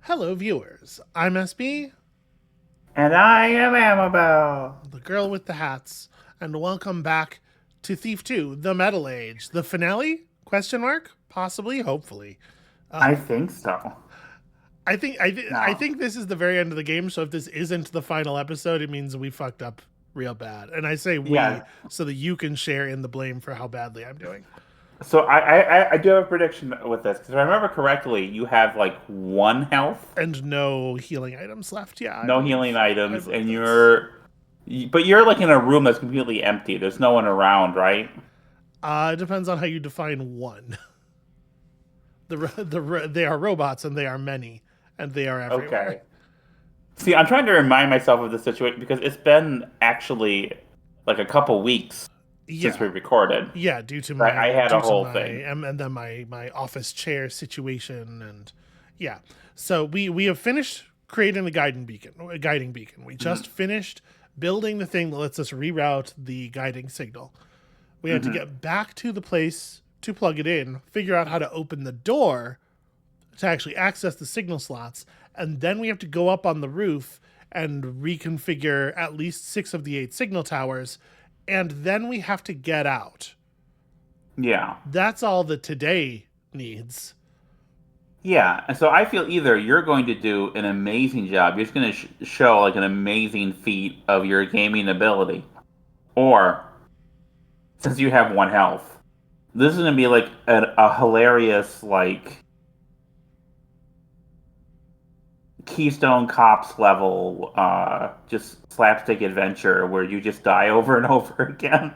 Hello, viewers. I'm SB, And I am Amabel. the girl with the hats, and welcome back to Thief 2, The Metal Age. The finale? Question mark? Possibly, hopefully. I think so. I Now, think this is the very end of the game, so if this isn't the final episode, it means we fucked up real bad. And I say we yeah. so that you can share in the blame for how badly I'm doing. So I do have a prediction with this because if I remember correctly, you have like one health, And no healing items left. Yeah, no healing I items, believe and that's but you're like in a room that's completely empty. There's no one around, right? it depends on how you define one. They are robots and they are many and they are everywhere. Okay. See, I'm trying to remind myself of the situation because it's been actually like a couple weeks since Yeah, we recorded. yeah. I had a whole thing. And then my office chair situation and yeah. So we have finished creating the guiding beacon. Guiding beacon. We just Hmm. finished building the thing that lets us reroute the guiding signal. We had to Hmm. get back to the place to plug it in, figure out how to open the door to actually access the signal slots, and then we have to go up on the roof and reconfigure at least 6 of the 8 signal towers, and then we have to get out. Yeah. That's all that today needs. Yeah, and so I feel either you're going to do an amazing job, you're just going to show like an amazing feat of your gaming ability, or since you have one health, this is going to be like a hilarious like Keystone Cops level, just slapstick adventure where you just die over and over again.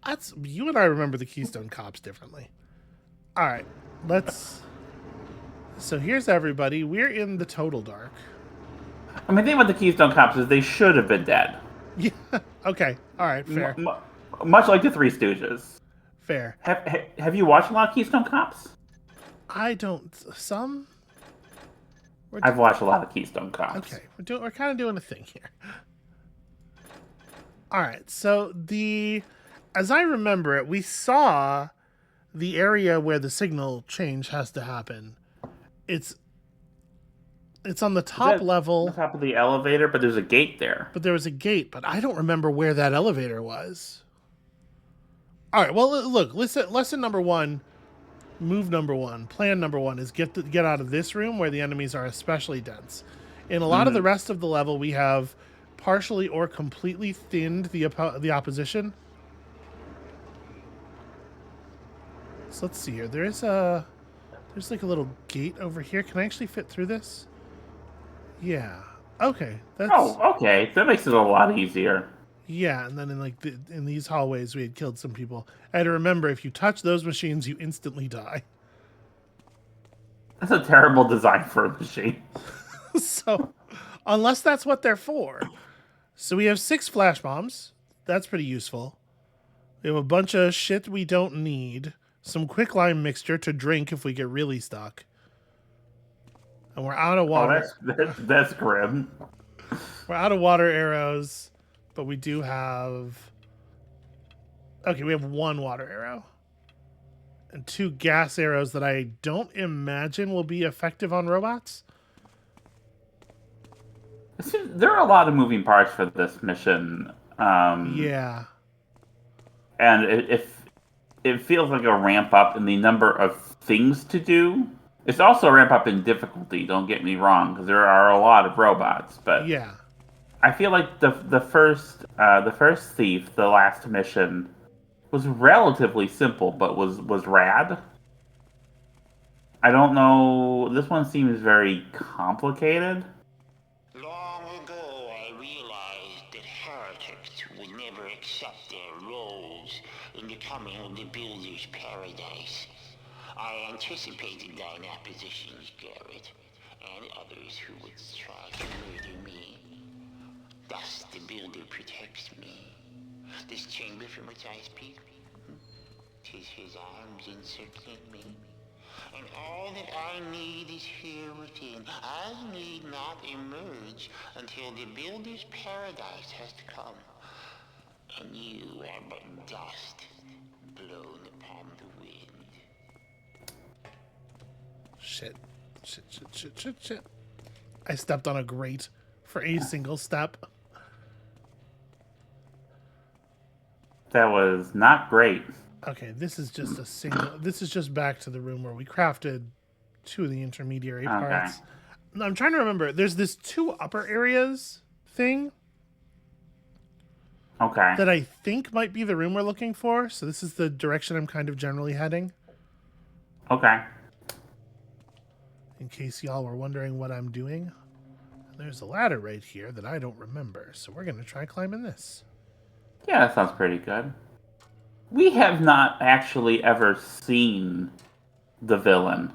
That's you and I remember the Keystone Cops differently. All right, let's. So here's everybody. We're in the total dark. I mean, the thing about the Keystone Cops is they should have been dead, Yeah. Okay. All right. M- Fair. m- much like the Three Stooges. Fair. Have you watched a lot of Keystone Cops? I don't. Some. We're I've watched a lot of Keystone Cops. okay. We're kind of doing a thing here. All right. So as I remember it, we saw the area where the signal change has to happen. It's it's on the Is top that the level, top of the elevator? But there's a gate there. but there was a gate, but I don't remember where that elevator was. All right. Well, look. Lesson number one, move number one, plan number one is get out of this room where the enemies are especially dense. In a lot of the Hmm. rest of the level, we have partially or completely thinned the opposition. So let's see here. There's like a little gate over here. Can I actually fit through this? Yeah. Okay. That's Oh, okay. That makes it a lot easier. yeah. And then in these hallways, we had killed some people. I had to remember if you touch those machines, you instantly die. That's a terrible design for a machine. So unless that's what they're for. So we have 6 flash bombs. That's pretty useful. We have a bunch of shit we don't need. Some quicklime mixture to drink if we get really stuck. And we're out of Oh, water. that's grim. We're out of water arrows, but we do have. Okay, we have 1 water arrow and 2 gas arrows that I don't imagine will be effective on robots. There are a lot of moving parts for this mission, Yeah, and if it feels like a ramp up in the number of things to do. It's also a ramp up in difficulty. Don't get me wrong, because there are a lot of robots, but yeah. I feel like the first thief, the last mission, was relatively simple, but was rad. I don't know. This one seems very complicated. Long ago, I realized that heretics would never accept their roles in the coming of the Builder's Paradise. I anticipated thine oppositions, Garrett, and others who would try to murder me. Thus, the Builder protects me. This chamber from which I speak, 'tis his arms encircling me. And all that I need is here within. I need not emerge until the Builder's Paradise has come. And you are but dust blown upon the wind. Shit. Shit. I stepped on a grate for a single step. That was not great. Okay, this is just a single. This is just back to the room where we crafted two of the intermediary Okay. parts. I'm trying to remember. There's this two upper areas thing Okay. that I think might be the room we're looking for. So this is the direction I'm kind of generally heading. Okay. In case y'all were wondering what I'm doing. There's a ladder right here that I don't remember. So we're going to try climbing this. Yeah, that sounds pretty good. We have not actually ever seen the villain.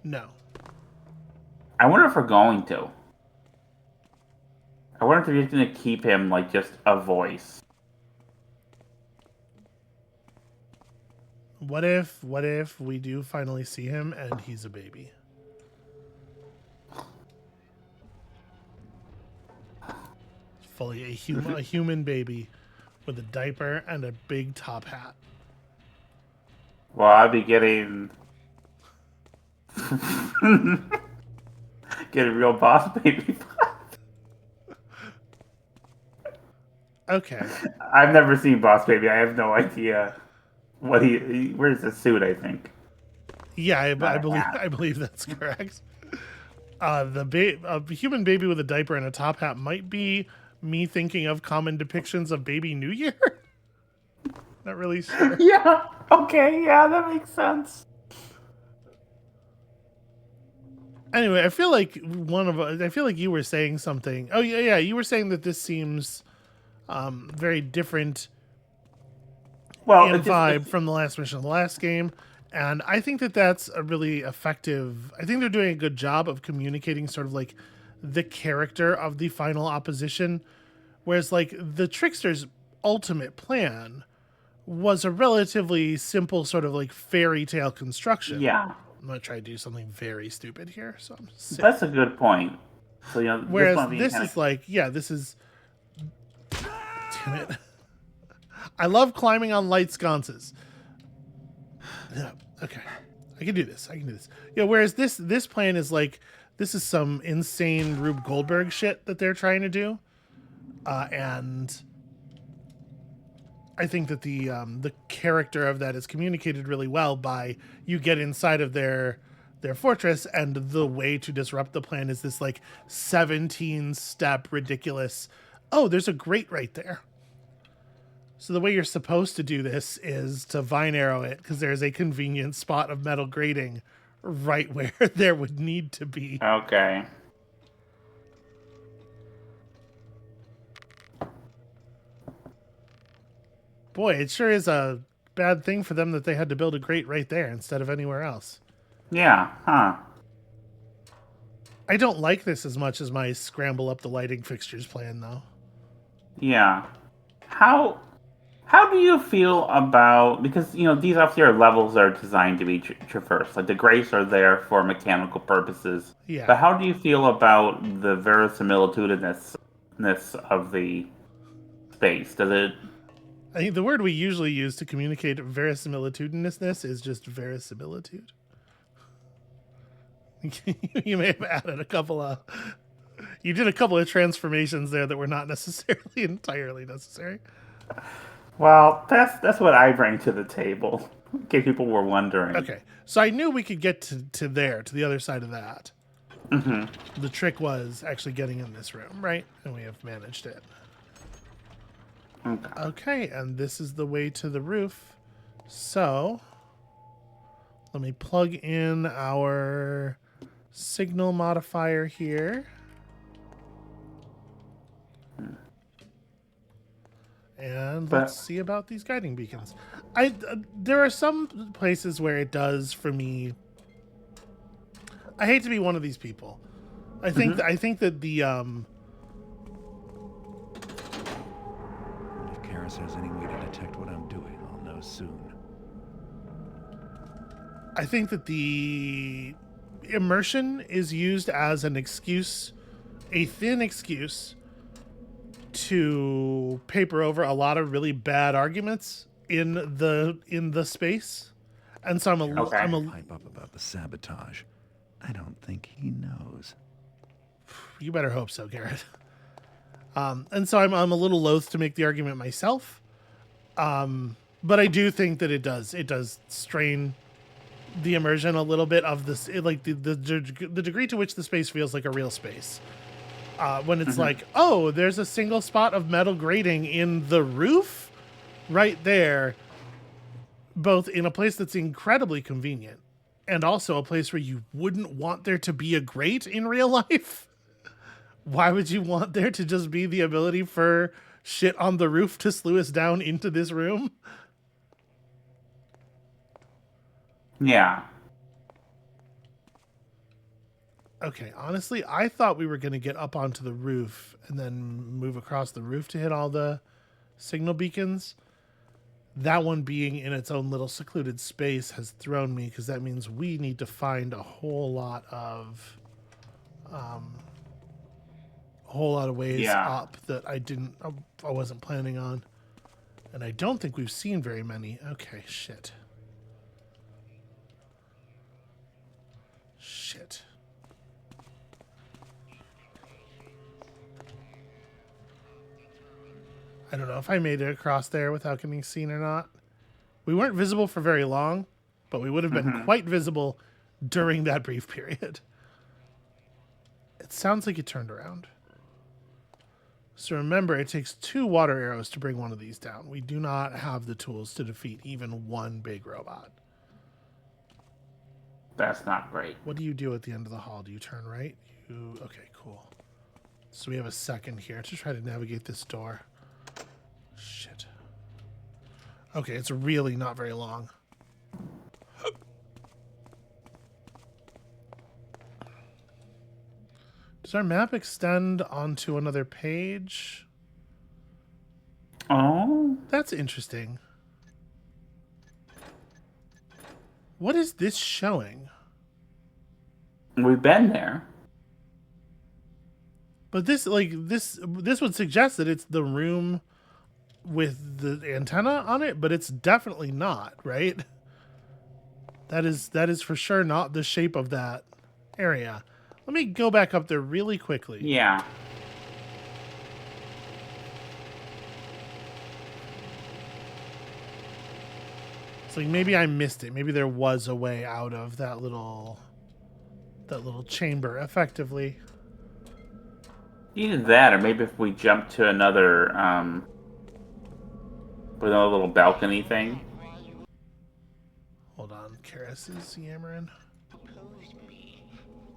No. I wonder if we're going to. I wonder if they're just going to keep him like just a voice. What if we do finally see him and he's a baby? Fully a human baby with a diaper and a big top hat. Well, I'd be getting getting real boss baby. Okay. I've never seen Boss Baby. I have no idea what he wears a suit, I think. Yeah, I Not a hat. believe that's correct. A human baby with a diaper and a top hat might be me thinking of common depictions of Baby New Year. Not really sure. Yeah. Okay. Yeah, that makes sense. Anyway, I feel like you were saying something. Oh yeah, you were saying that this seems very different Well, in vibe from the last mission of the last game. And I think that that's a really effective... I think they're doing a good job of communicating sort of like the character of the final opposition. Whereas like the Trickster's ultimate plan was a relatively simple sort of like fairy tale construction. Yeah, I'm going to try to do something very stupid here. So I'm sick. that's a good point. So Whereas this is like, yeah, this is... Damn it. I love climbing on light sconces. Yeah, okay. I can do this. Yeah, whereas this plan is like, this is some insane Rube Goldberg shit that they're trying to do. And I think that the character of that is communicated really well by you get inside of their fortress, and the way to disrupt the plan is this like 17-step ridiculous, oh, there's a grate right there. So the way you're supposed to do this is to vine arrow it, because there's a convenient spot of metal grating right where there would need to be. Okay. Boy, it sure is a bad thing for them that they had to build a grate right there instead of anywhere else. Yeah. Huh. I don't like this as much as my scramble up the lighting fixtures plan, though. Yeah. How do you feel about, because these obviously are levels that are designed to be traversed, like the grates are there for mechanical purposes. Yeah. But how do you feel about the verisimilitudinous of the space? Does it? I think the word we usually use to communicate verisimilitudinousness is just verisimilitude. You may have added a couple of... You did a couple of transformations there that were not necessarily entirely necessary. Well, that's what I bring to the table, in case people were wondering. Okay, so I knew we could get to the other side of that. Mm-hmm. The trick was actually getting in this room, right? And we have managed it. Okay, and this is the way to the roof. So, let me plug in our signal modifier here. And let's see about these guiding beacons. There are some places where it does for me. I hate to be one of these people. I think that the If Karis has any way to detect what I'm doing, I'll know soon. I think that the immersion is used as an excuse, a thin excuse, to paper over a lot of really bad arguments in the space. And so I'm Pipe up about the sabotage. I don't think he knows. You better hope so, Garrett. And so I'm a little loath to make the argument myself. But I do think that it does strain the immersion a little bit of this, the degree to which the space feels like a real space. When it's like, oh, there's a single spot of metal grating in the roof right there, both in a place that's incredibly convenient and also a place where you wouldn't want there to be a grate in real life. Why would you want there to just be the ability for shit on the roof to slew us down into this room? Yeah. Okay, honestly, I thought we were going to get up onto the roof and then move across the roof to hit all the signal beacons. That one being in its own little secluded space has thrown me, because that means we need to find a whole lot of ways up that I wasn't planning on. And I don't think we've seen very many. Okay, shit. I don't know if I made it across there without getting seen or not. We weren't visible for very long, but we would have been quite visible during that brief period. It sounds like it turned around. So remember, it takes 2 water arrows to bring one of these down. We do not have the tools to defeat even one big robot. That's not great. What do you do at the end of the hall? Do you turn right? Okay, cool. So we have a second here to try to navigate this door. Shit. Okay, it's really not very long. Does our map extend onto another page? Oh? That's interesting. What is this showing? We've been there. But this would suggest that it's the room with the antenna on it, but it's definitely not, right? That is for sure not the shape of that area. Let me go back up there really quickly. Yeah. It's like maybe I missed it. Maybe there was a way out of that little chamber effectively. Either that, or maybe if we jump to another with another little balcony thing. Hold on, Karis is yammering. Oppose me.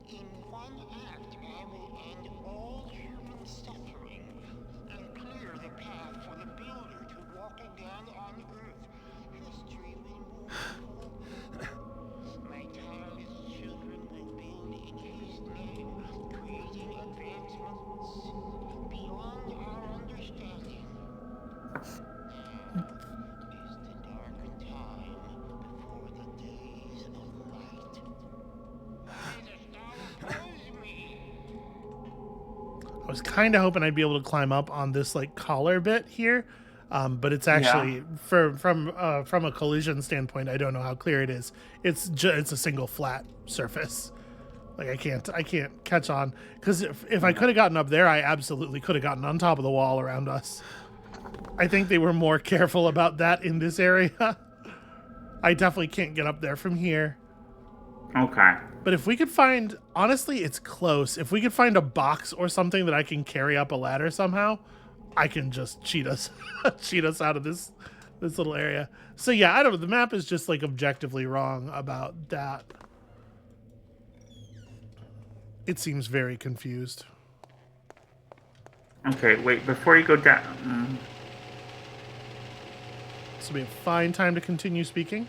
In one act, I will end all human suffering and clear the path for the builder to walk again on Earth. History will move forward. My tireless children will build in his name, creating advancements beyond our understanding. Now is the dark time before the days of light. I was kind of hoping I'd be able to climb up on this like collar bit here, but it's actually from a collision standpoint. I don't know how clear it is. It's a single flat surface. Like I can't catch on, because if I could have gotten up there, I absolutely could have gotten on top of the wall around us. I think they were more careful about that in this area. I definitely can't get up there from here. Okay. But if we could find, honestly, it's close. If we could find a box or something that I can carry up a ladder somehow, I can just cheat us out of this little area. So yeah, I don't know. The map is just like objectively wrong about that. It seems very confused. Okay, wait, before you go down. This will be a fine time to continue speaking.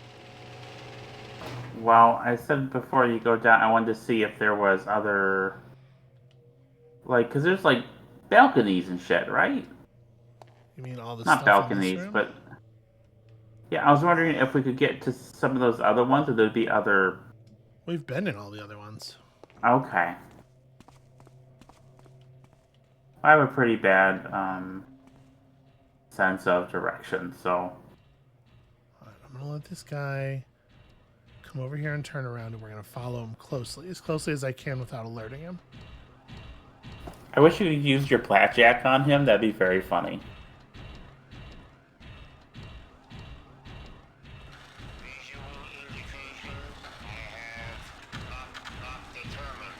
Well, I said before you go down, I wanted to see if there was other, like, because there's like balconies and shit, right? You mean all the Not stuff balconies, in this room? but yeah, I was wondering if we could get to some of those other ones, or there'd be other. We've been in all the other ones. Okay. I have a pretty bad sense of direction, so. All right, I'm gonna let this guy come over here and turn around, and we're going to follow him as closely as I can without alerting him. I wish you could use your blackjack on him. That'd be very funny. Visual indication. I have not determined.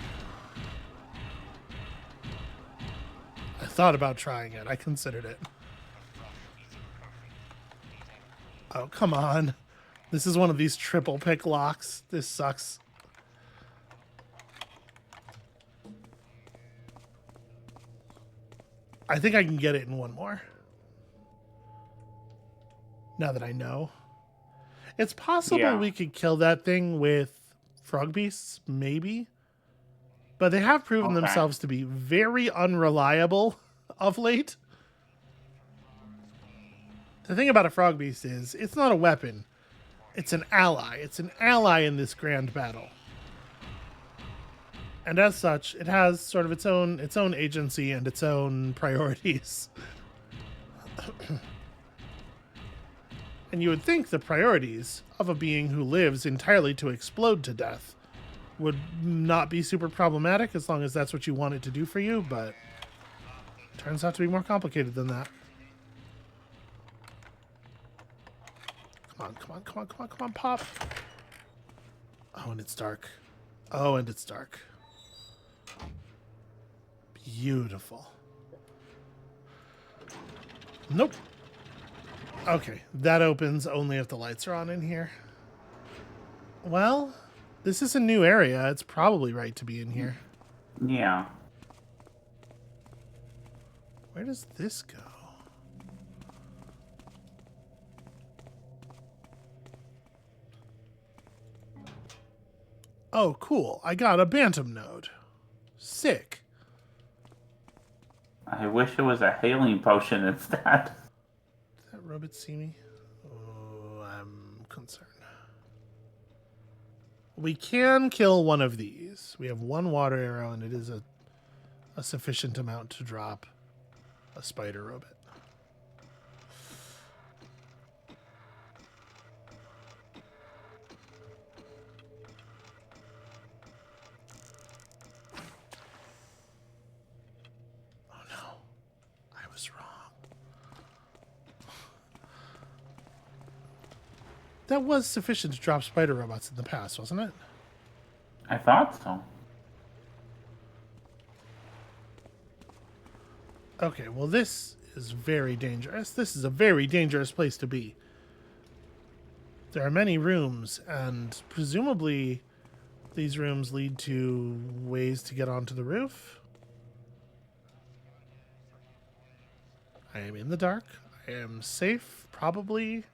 I thought about trying it. I considered it. Oh, come on. This is one of these triple pick locks. This sucks. I think I can get it in one more. Now that I know. It's possible we could kill that thing with frog beasts, maybe. But they have proven themselves to be very unreliable of late. The thing about a frog beast is it's not a weapon. It's an ally. It's an ally in this grand battle. And as such, it has sort of its own agency and its own priorities. And you would think the priorities of a being who lives entirely to explode to death would not be super problematic as long as that's what you want it to do for you, but it turns out to be more complicated than that. Come on, pop. Oh, and it's dark. Beautiful. Nope. Okay, that opens only if the lights are on in here. Well, this is a new area. It's probably right to be in here. Yeah. Where does this go? Oh, cool. I got a Bantam node. Sick. I wish it was a healing potion instead. Did that robot see me? Oh, I'm concerned. We can kill one of these. We have one water arrow, and it is a sufficient amount to drop a spider robot. That was sufficient to drop spider robots in the past, wasn't it? I thought so. Okay, well this is very dangerous. This is a very dangerous place to be. There are many rooms, and presumably these rooms lead to ways to get onto the roof. I am in the dark. I am safe, probably.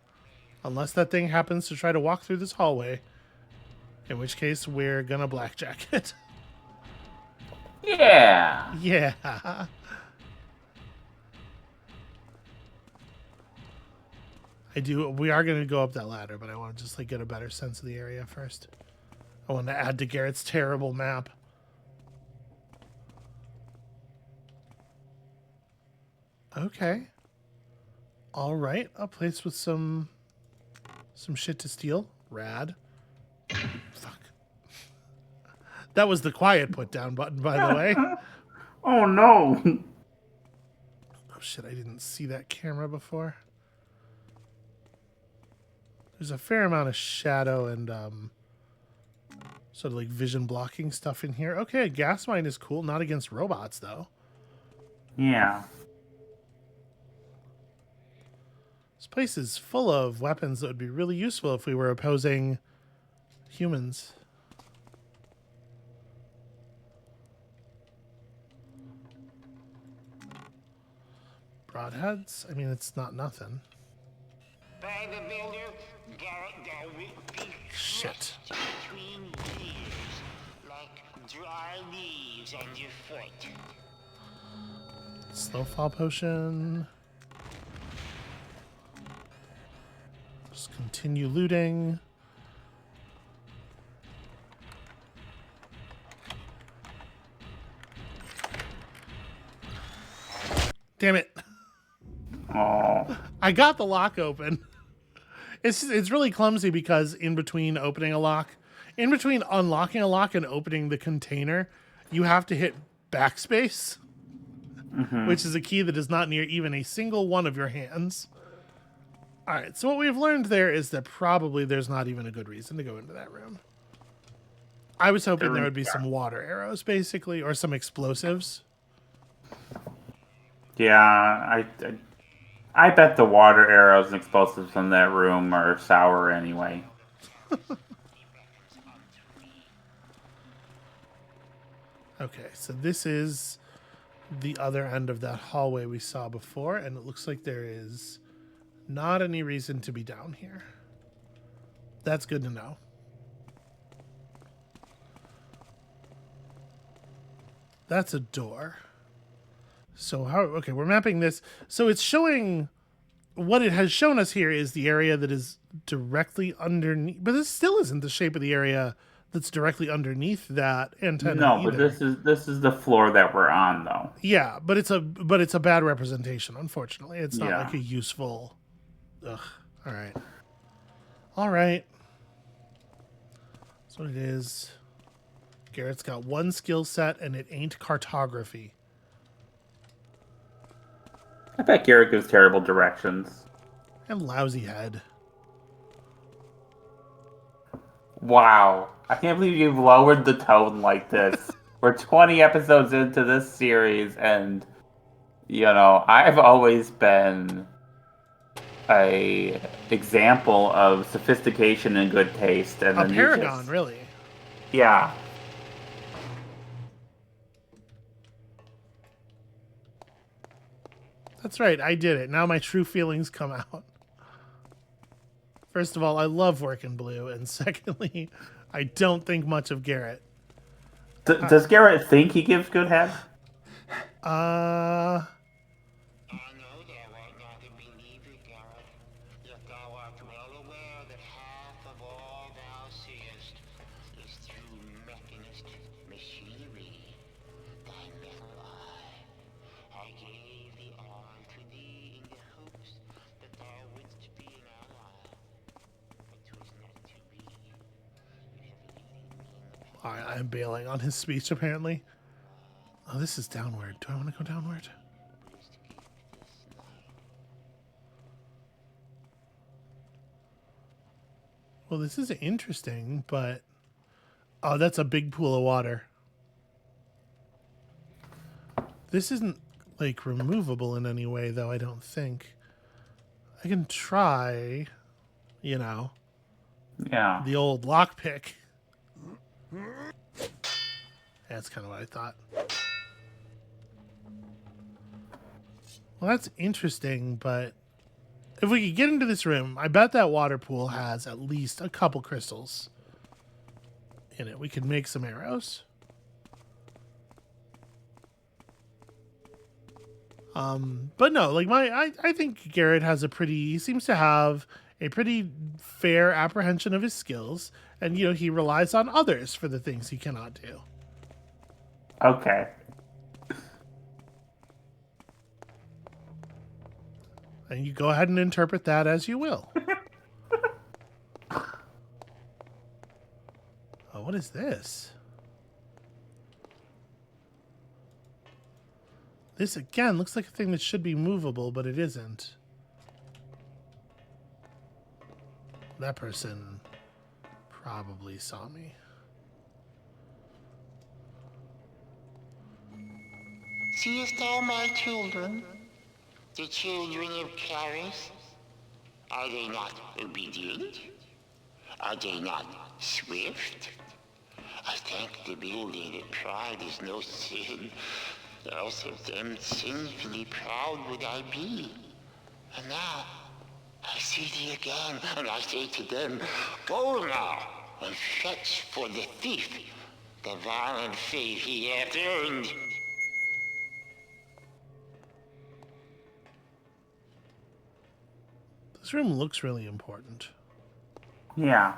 Unless that thing happens to try to walk through this hallway. In which case, we're gonna blackjack it. Yeah. Yeah. We are gonna go up that ladder, but I want to just get a better sense of the area first. I want to add to Garrett's terrible map. Okay. All right, a place with some shit to steal. Rad. Fuck. That was the quiet put down button, by the way. Oh no. Oh shit, I didn't see that camera before. There's a fair amount of shadow and sort of vision blocking stuff in here. Okay, a gas mine is cool. Not against robots though. Yeah. This place is full of weapons that would be really useful if we were opposing humans. Broadheads? I mean, it's not nothing. By the builder, Garrett, thou wilt be Shit. crushed between gears, like dry leaves on your foot. Snowfall potion. Just continue looting. Damn it. Oh. I got the lock open. It's really clumsy because in between unlocking a lock and opening the container, you have to hit backspace, which is a key that is not near even a single one of your hands. All right, so what we've learned there is that probably there's not even a good reason to go into that room. I was hoping there would be some water arrows, basically, or some explosives. Yeah, I bet the water arrows and explosives in that room are sour anyway. Okay, so this is the other end of that hallway we saw before, and it looks like there is not any reason to be down here. That's good to know. That's a door. So okay, we're mapping this. So it's showing, what it has shown us here is the area that is directly underneath, but this still isn't the shape of the area that's directly underneath that antenna. No, either. but this is the floor that we're on, though. Yeah, but it's a bad representation. Unfortunately, it's not like a useful. Ugh. All right. All right. That's what it is. Garrett's got one skill set, and it ain't cartography. I bet Garrett gives terrible directions. And lousy head. Wow. I can't believe you've lowered the tone like this. We're 20 episodes into this series, and, I've always been a example of sophistication and good taste. And a paragon, really. Yeah. That's right, I did it. Now my true feelings come out. First of all, I love working blue, and secondly, I don't think much of Garrett. Does Garrett think he gives good head? I know thou art not a believer, Garrett, yet thou art well aware that half of all thou seest is through mechanist machinery. Thy metal eye, I gave the eye to thee in the hopes that thou wouldst be an ally, but 'twas not to be. You have eluded me in the past. All right, I'm bailing on his speech, apparently. Oh, this is downward. Do I want to go downward? Well, this is interesting, but... Oh, that's a big pool of water. This isn't, like, removable in any way, though, I don't think. I can try, Yeah. the old lockpick. That's kind of what I thought. Well, that's interesting, but if we could get into this room, I bet that water pool has at least a couple crystals in it. We could make some arrows. But no, like I think Garrett has he seems to have a pretty fair apprehension of his skills, and he relies on others for the things he cannot do. Okay. And you go ahead and interpret that as you will. Oh, what is this? This, again, looks like a thing that should be movable, but it isn't. That person probably saw me. Seest thou my children, the children of Charis? Are they not obedient? Are they not swift? I thank the builder that pride is no sin, else of them sinfully proud would I be. And now, I see thee again, and I say to them, go now, and fetch for the thief the violent fate he hath earned. This room looks really important. Yeah.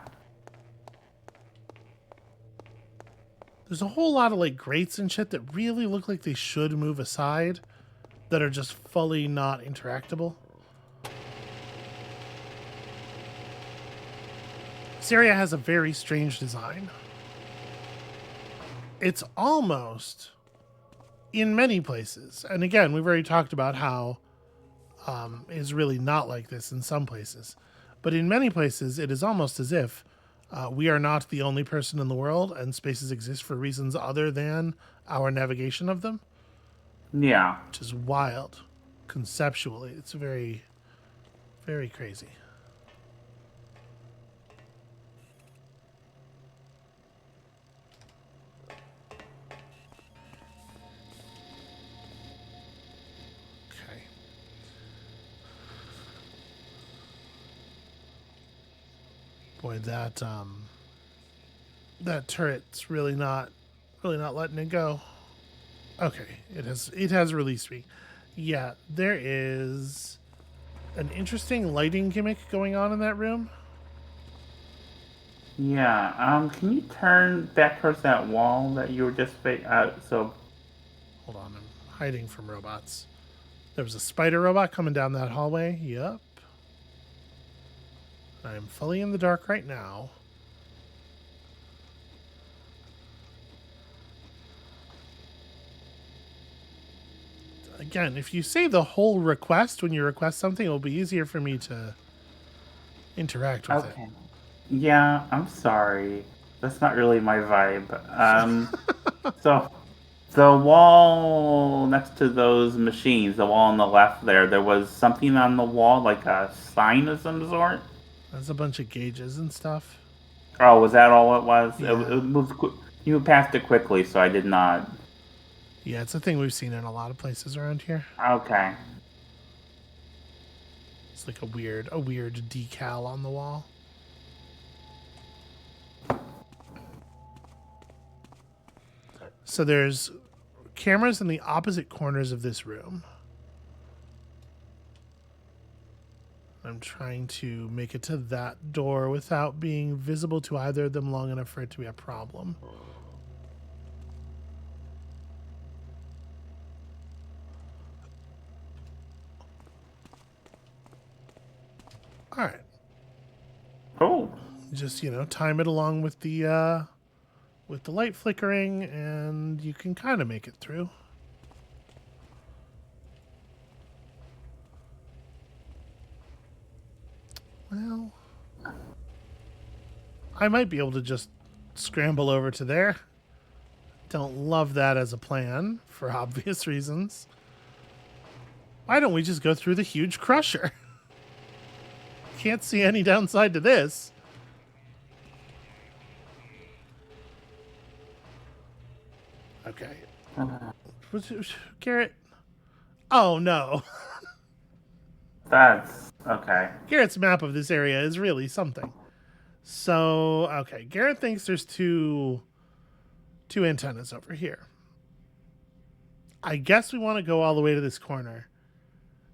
There's a whole lot of like grates and shit that really look like they should move aside, that are just fully not interactable. This area has a very strange design. It's almost, in many places, and again, we've already talked about how is really not like this in some places. But in many places, it is almost as if we are not the only person in the world and spaces exist for reasons other than our navigation of them. Yeah. Which is wild. Conceptually, it's very, very crazy. Okay. Boy, that turret's really not letting it go. Okay, it has released me. Yeah, there is an interesting lighting gimmick going on in that room. Yeah. Can you turn back towards that wall that you were just so? Hold on, I'm hiding from robots. There was a spider robot coming down that hallway. Yep. I am fully in the dark right now. Again, if you say the whole request when you request something, it'll be easier for me to interact with it. Yeah, I'm sorry. That's not really my vibe. So the wall next to those machines, the wall on the left there was something on the wall, like a sign of some sort. There's a bunch of gauges and stuff. Oh, was that all it was? Yeah. It moved. You moved past it quickly, so I did not. Yeah, it's a thing we've seen in a lot of places around here. Okay. It's like a weird decal on the wall. So there's cameras in the opposite corners of this room. I'm trying to make it to that door without being visible to either of them long enough for it to be a problem. All right. Oh. Just, time it along with the light flickering, and you can kind of make it through. Well, I might be able to just scramble over to there. Don't love that as a plan, for obvious reasons. Why don't we just go through the huge crusher? Can't see any downside to this. Okay. Garrett. Oh, no. That's okay. Garrett's map of this area is really something. So, okay. Garrett thinks there's two antennas over here. I guess we want to go all the way to this corner.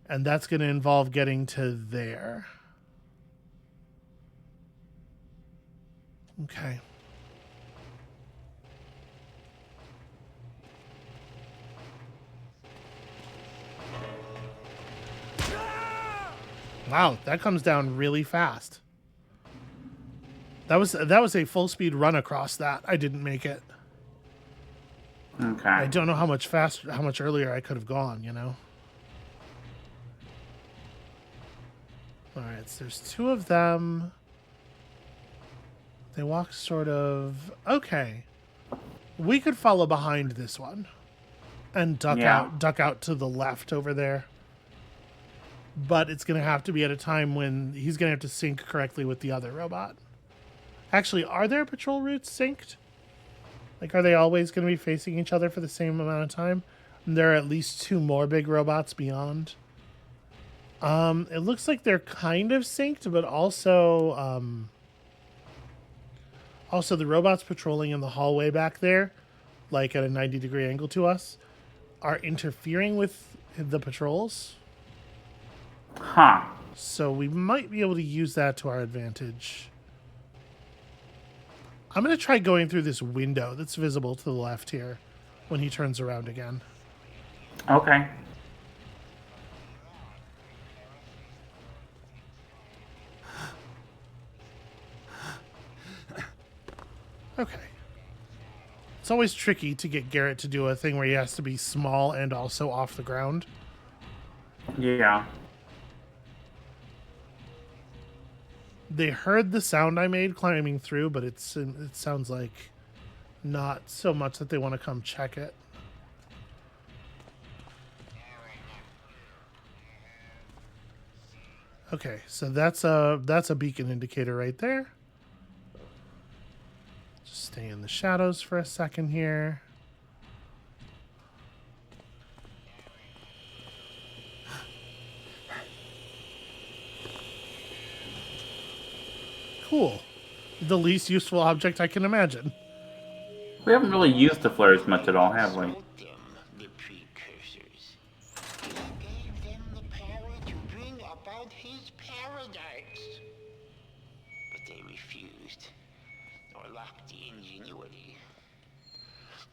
And that's going to involve getting to there. Okay. Wow, that comes down really fast. That was a full speed run across that. I didn't make it. Okay. I don't know how much earlier I could have gone, All right, so there's two of them. They walk sort of... Okay. We could follow behind this one and duck out to the left over there. But it's going to have to be at a time when he's going to have to sync correctly with the other robot. Actually, are their patrol routes synced? Like, are they always going to be facing each other for the same amount of time? And there are at least two more big robots beyond. It looks like they're kind of synced, but also the robots patrolling in the hallway back there, like at a 90-degree angle to us, are interfering with the patrols. Huh. So we might be able to use that to our advantage. I'm going to try going through this window that's visible to the left here when he turns around again. Okay. Okay. It's always tricky to get Garrett to do a thing where he has to be small and also off the ground. Yeah. They heard the sound I made climbing through, but it sounds like not so much that they want to come check it. Okay, so that's a beacon indicator right there. Just stay in the shadows for a second here. Cool. The least useful object I can imagine. We haven't really used the flares much at all, have we? Sold them the precursors. He gave them the power to bring about his paradise. But they refused, or lacked the ingenuity.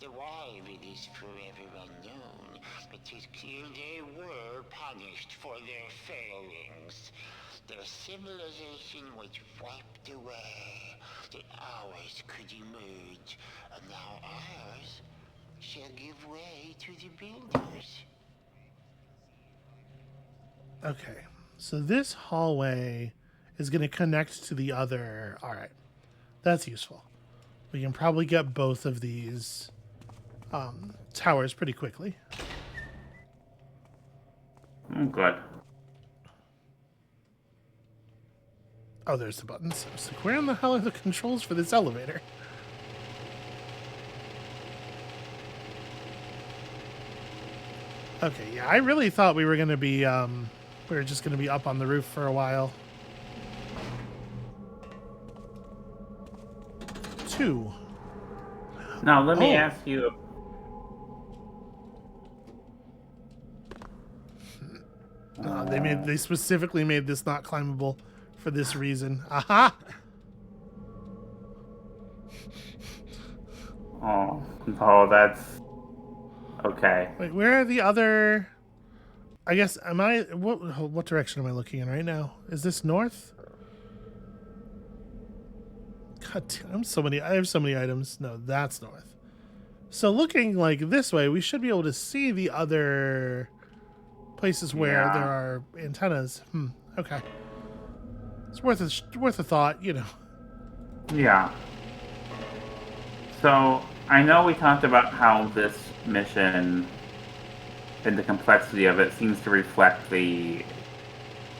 The why of it is forever unknown, but 'tis clear they were punished for their failings. Their civilization was wiped away, that ours could emerge, and now ours shall give way to the builders. Okay, so this hallway is going to connect to the other. All right, that's useful. We can probably get both of these towers pretty quickly. Oh, good. Oh, there's the buttons. I was like, where in the hell are the controls for this elevator? Okay, yeah, I really thought we were going to be, we were just going to be up on the roof for a while. 2. Now, let me Oh. ask you. They specifically made this not climbable for this reason. Aha! Oh, that's okay. Wait, where are the other? I guess what direction am I looking in right now? Is this north? God damn, I have so many items. No, that's north. So looking like this way, we should be able to see the other places where Yeah. there are antennas. Okay. It's worth a thought, you know. Yeah. So, I know we talked about how this mission and the complexity of it seems to reflect the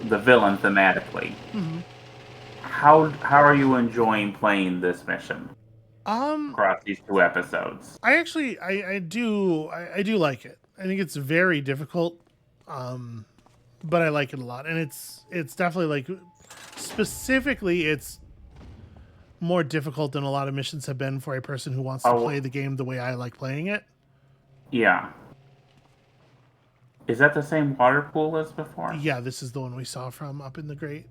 villain thematically. Mm-hmm. How are you enjoying playing this mission Um, across these 2 episodes? I actually I do like it. I think it's very difficult, but I like it a lot, and it's definitely like specifically it's more difficult than a lot of missions have been for a person who wants to play the game the way I like playing it. Yeah. Is that the same water pool as before? Yeah, this is the one we saw from up in the grate.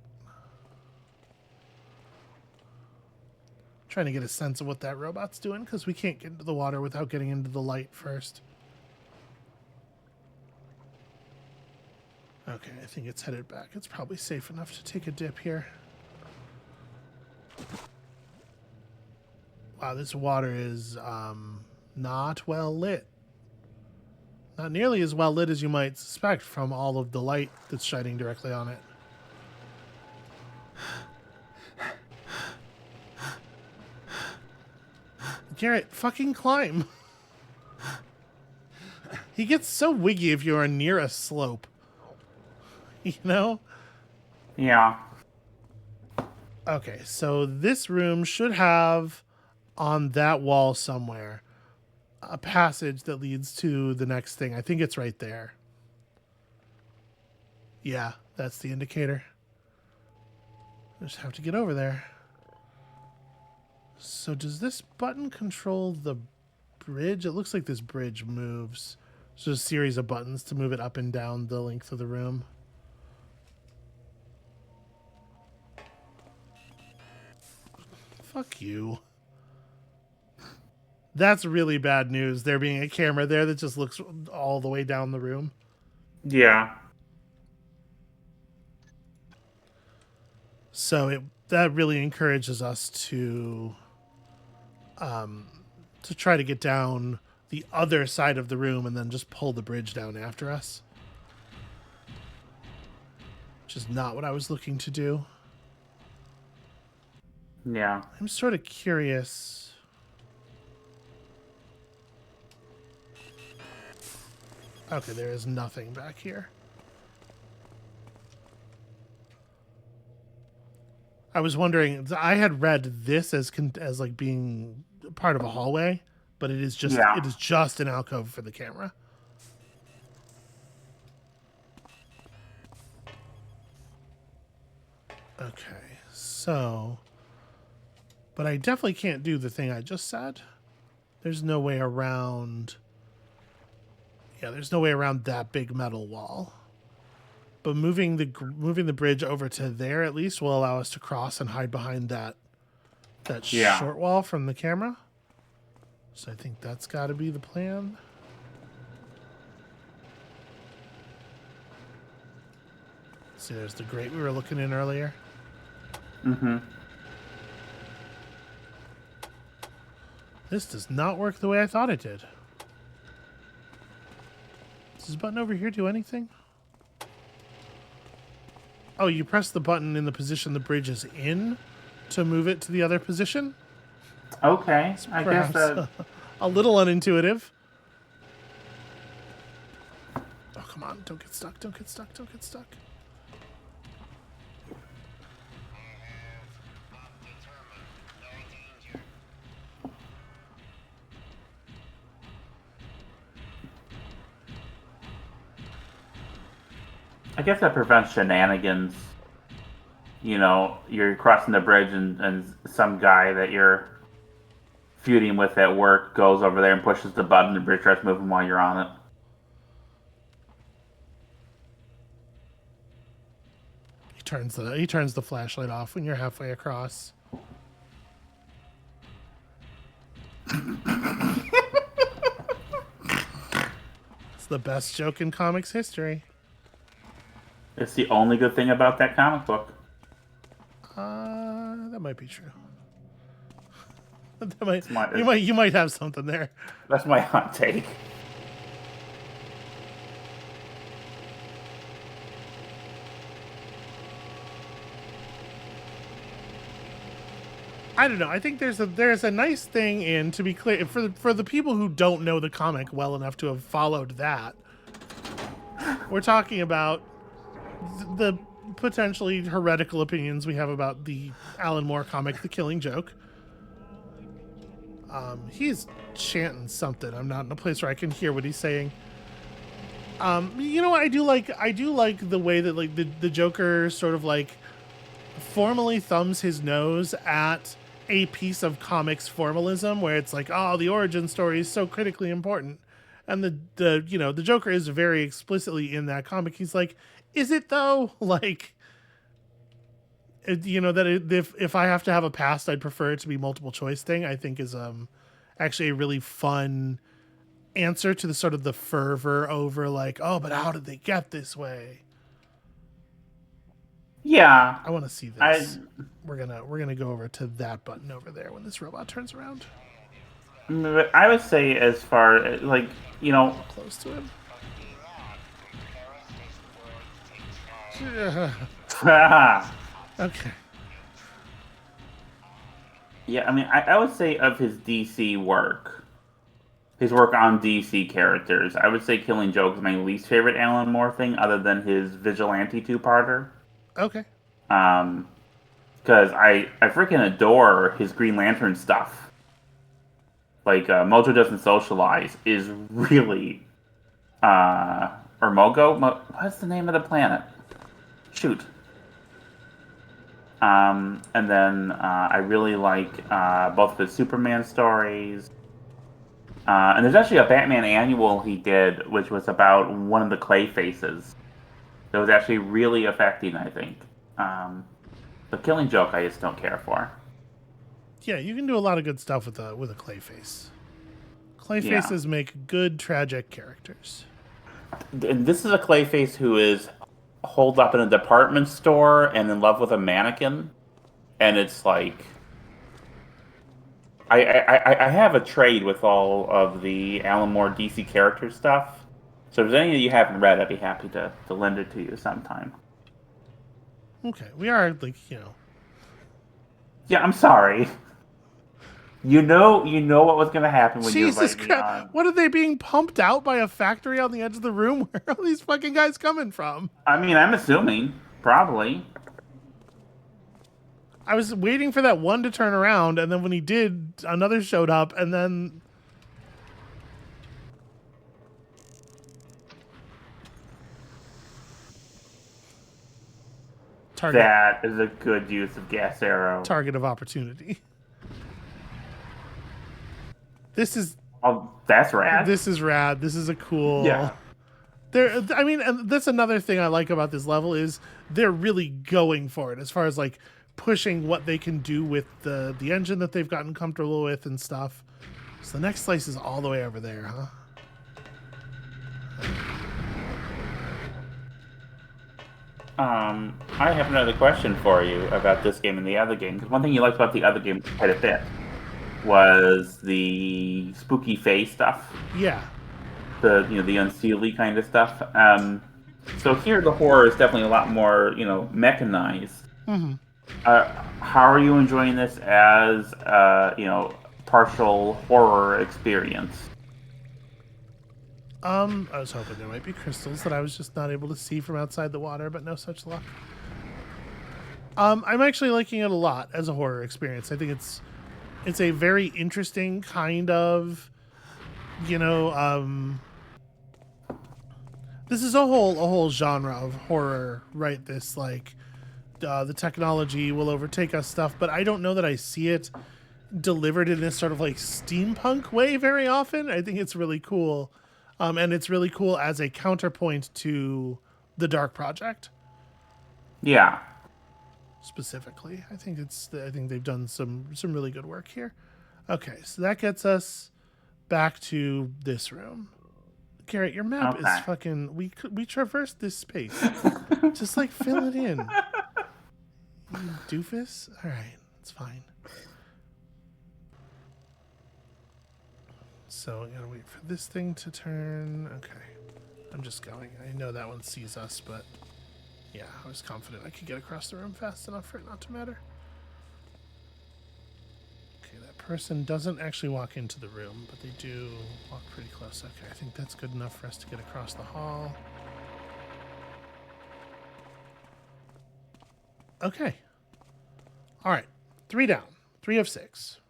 Trying to get a sense of what that robot's doing because we can't get into the water without getting into the light first. Okay, I think it's headed back. It's probably safe enough to take a dip here. Wow, this water is not well lit. Not nearly as well lit as you might suspect from all of the light that's shining directly on it. Garrett, fucking climb. He gets so wiggy if you are near a slope. You know? Yeah. Okay, so this room should have on that wall somewhere a passage that leads to the next thing. I think it's right there. Yeah, that's the indicator. I just have to get over there. So does this button control the bridge? It looks like this bridge moves. So there's a series of buttons to move it up and down the length of the room. Fuck you. That's really bad news, there being a camera there that just looks all the way down the room. Yeah. So that really encourages us to to try to get down the other side of the room and then just pull the bridge down after us. Which is not what I was looking to do. Yeah. I'm sort of curious. Okay, there is nothing back here. I was wondering. I had read this as like being part of a hallway, but it is just an alcove for the camera. Okay, so, but I definitely can't do the thing I just said. There's no way around. Yeah, there's no way around that big metal wall. But moving the bridge over to there at least will allow us to cross and hide behind that short wall from the camera. So I think that's got to be the plan. See, there's the grate we were looking in earlier. Mm-hmm. This does not work the way I thought it did. Does this button over here do anything? Oh, you press the button in the position the bridge is in to move it to the other position? Okay, I guess a little unintuitive. Oh, come on. Don't get stuck. Don't get stuck. Don't get stuck. I guess that prevents shenanigans. You know, you're crossing the bridge and some guy that you're feuding with at work goes over there and pushes the button and the bridge starts moving while you're on it. He turns the flashlight off when you're halfway across. It's the best joke in comics history. It's the only good thing about that comic book. That might be true. You might have something there. That's my hot take. I don't know. I think there's a nice thing in, to be clear, for the people who don't know the comic well enough to have followed that. We're talking about the potentially heretical opinions we have about the Alan Moore comic, The Killing Joke. He's chanting something. I'm not in a place where I can hear what he's saying. You know what? I do like the way that like the Joker sort of like formally thumbs his nose at a piece of comics formalism where it's like, oh, the origin story is so critically important. And the Joker is very explicitly in that comic. He's like, is it though? Like, that if I have to have a past, I'd prefer it to be multiple choice thing. I think is actually a really fun answer to the sort of the fervor over like, oh, but how did they get this way? Yeah, I want to see this. We're gonna go over to that button over there when this robot turns around. I would say as far as like Close to him. Okay. Yeah, I mean, I would say of his DC work, his work on DC characters, I would say Killing Joke is my least favorite Alan Moore thing, other than his Vigilante two-parter. Okay. Because I freaking adore his Green Lantern stuff. Like, Mojo Doesn't Socialize is really, or Mogo? What's the name of the planet? Shoot. And then I really like both of his Superman stories. And there's actually a Batman annual he did, which was about one of the Clay Faces. That was actually really affecting, I think. The Killing Joke I just don't care for. Yeah, you can do a lot of good stuff with a Clayface. Clayfaces make good tragic characters. And this is a Clayface who is holed up in a department store and in love with a mannequin. And it's like... I have a trade with all of the Alan Moore DC character stuff. So if there's any that you haven't read, I'd be happy to lend it to you sometime. Okay, we are like Yeah, I'm sorry. You know what was going to happen when you Jesus invited me Christ! on. What are they being pumped out by a factory on the edge of the room? Where are all these fucking guys coming from? I mean, I'm assuming probably. I was waiting for that one to turn around, and then when he did, another showed up, and then target That is a good use of gas arrow. target of opportunity. This is Oh, that's rad. this is rad. This is a cool. Yeah. I mean, and that's another thing I like about this level is they're really going for it as far as like pushing what they can do with the engine that they've gotten comfortable with and stuff. So the next slice is all the way over there, huh? I have another question for you about this game and the other game. Because one thing you liked about the other game quite a bit was the spooky face stuff, Yeah. the unseelie kind of stuff. So here the horror is definitely a lot more mechanized. Mm-hmm. How are you enjoying this as partial horror experience? I was hoping there might be crystals that I was just not able to see from outside the water, but no such luck. I'm actually liking it a lot as a horror experience. I think it's a very interesting kind of, this is a whole genre of horror, right? This like the technology will overtake us stuff, but I don't know that I see it delivered in this sort of like steampunk way very often. I think it's really cool. And it's really cool as a counterpoint to the Dark Project. Yeah. Specifically, I think they've done some really good work here. Okay, so that gets us back to this room. Garrett, your map is fucking. We traversed this space. Just like fill it in. You doofus. All right, it's fine. So I gotta wait for this thing to turn. Okay, I'm just going. I know that one sees us, but yeah, I was confident I could get across the room fast enough for it not to matter. Okay, that person doesn't actually walk into the room, but they do walk pretty close. Okay, I think that's good enough for us to get across the hall. Okay. All right, 3 down, 3 of 6.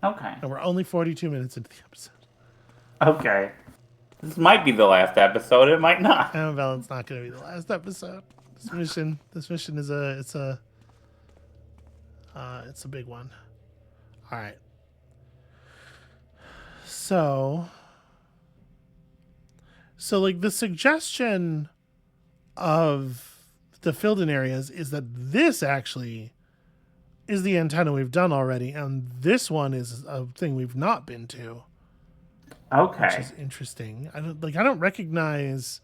Okay. And we're only 42 minutes into the episode. Okay. This might be the last episode. It might not. Amabel, it's not going to be the last episode. This mission is it's a big one. All right. So like the suggestion of the filled-in areas is that this actually is the antenna we've done already, and this one is a thing we've not been to. Okay. Which is interesting. I don't recognize.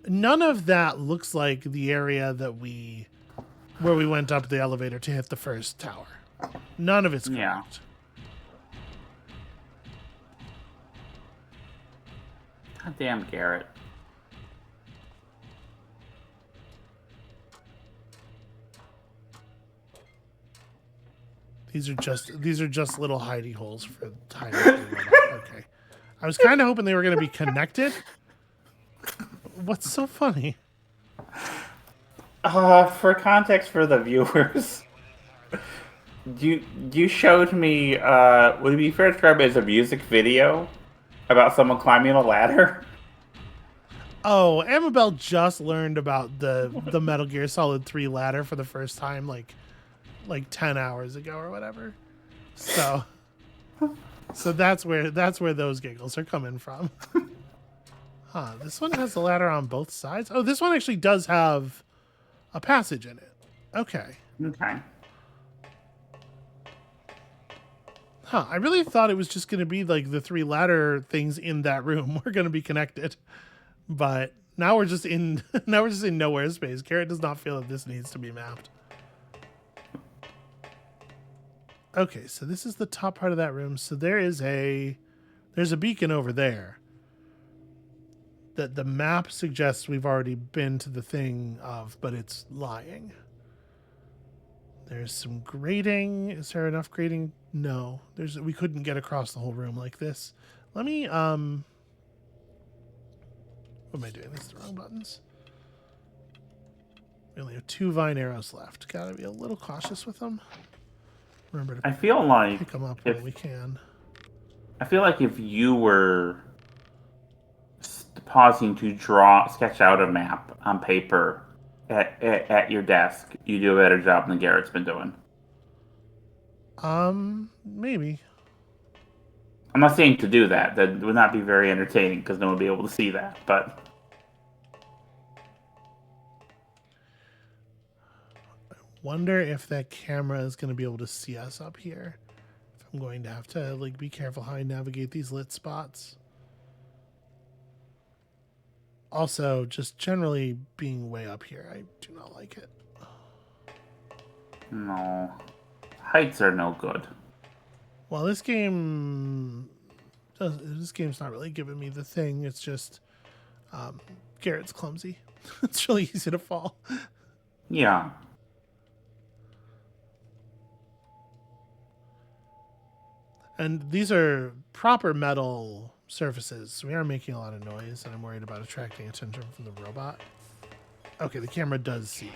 None of that looks like the area where we went up the elevator to hit the first tower. None of it's correct. Yeah. God damn, Garrett. These are just little hidey holes for hiding. Okay. I was kind of hoping they were going to be connected. What's so funny? For context for the viewers, you showed me. Would it be fair to describe it as a music video about someone climbing a ladder? Oh, Amabel just learned about the Metal Gear Solid 3 ladder for the first time, like 10 hours ago or whatever. So that's where those giggles are coming from. Huh, this one has the ladder on both sides. Oh, this one actually does have a passage in it. Okay. Okay. Huh, I really thought it was just going to be like the 3 ladder things in that room were going to be connected. But now we're just in nowhere space. Garrett does not feel that this needs to be mapped. Okay, so this is the top part of that room. So there's a beacon over there that the map suggests we've already been to the thing of, but it's lying. There's some grating. Is there enough grating? No. We couldn't get across the whole room like this. Let me what am I doing? These are the wrong buttons. We only have 2 vine arrows left. Gotta be a little cautious with them. Remember to I feel like pick them up when we can. I feel like if you were pausing to sketch out a map on paper at your desk, you do a better job than Garrett's been doing. Maybe. I'm not saying to do that. That would not be very entertaining because no one would be able to see that. But Wonder if that camera is going to be able to see us up here. If I'm going to have to like be careful how I navigate these lit spots. Also, just generally being way up here, I do not like it. no, heights are no good. Well, this game's not really giving me the thing. It's just Garrett's clumsy. It's really easy to fall. Yeah. And these are proper metal surfaces. We are making a lot of noise, and I'm worried about attracting attention from the robot. Okay, the camera does see me.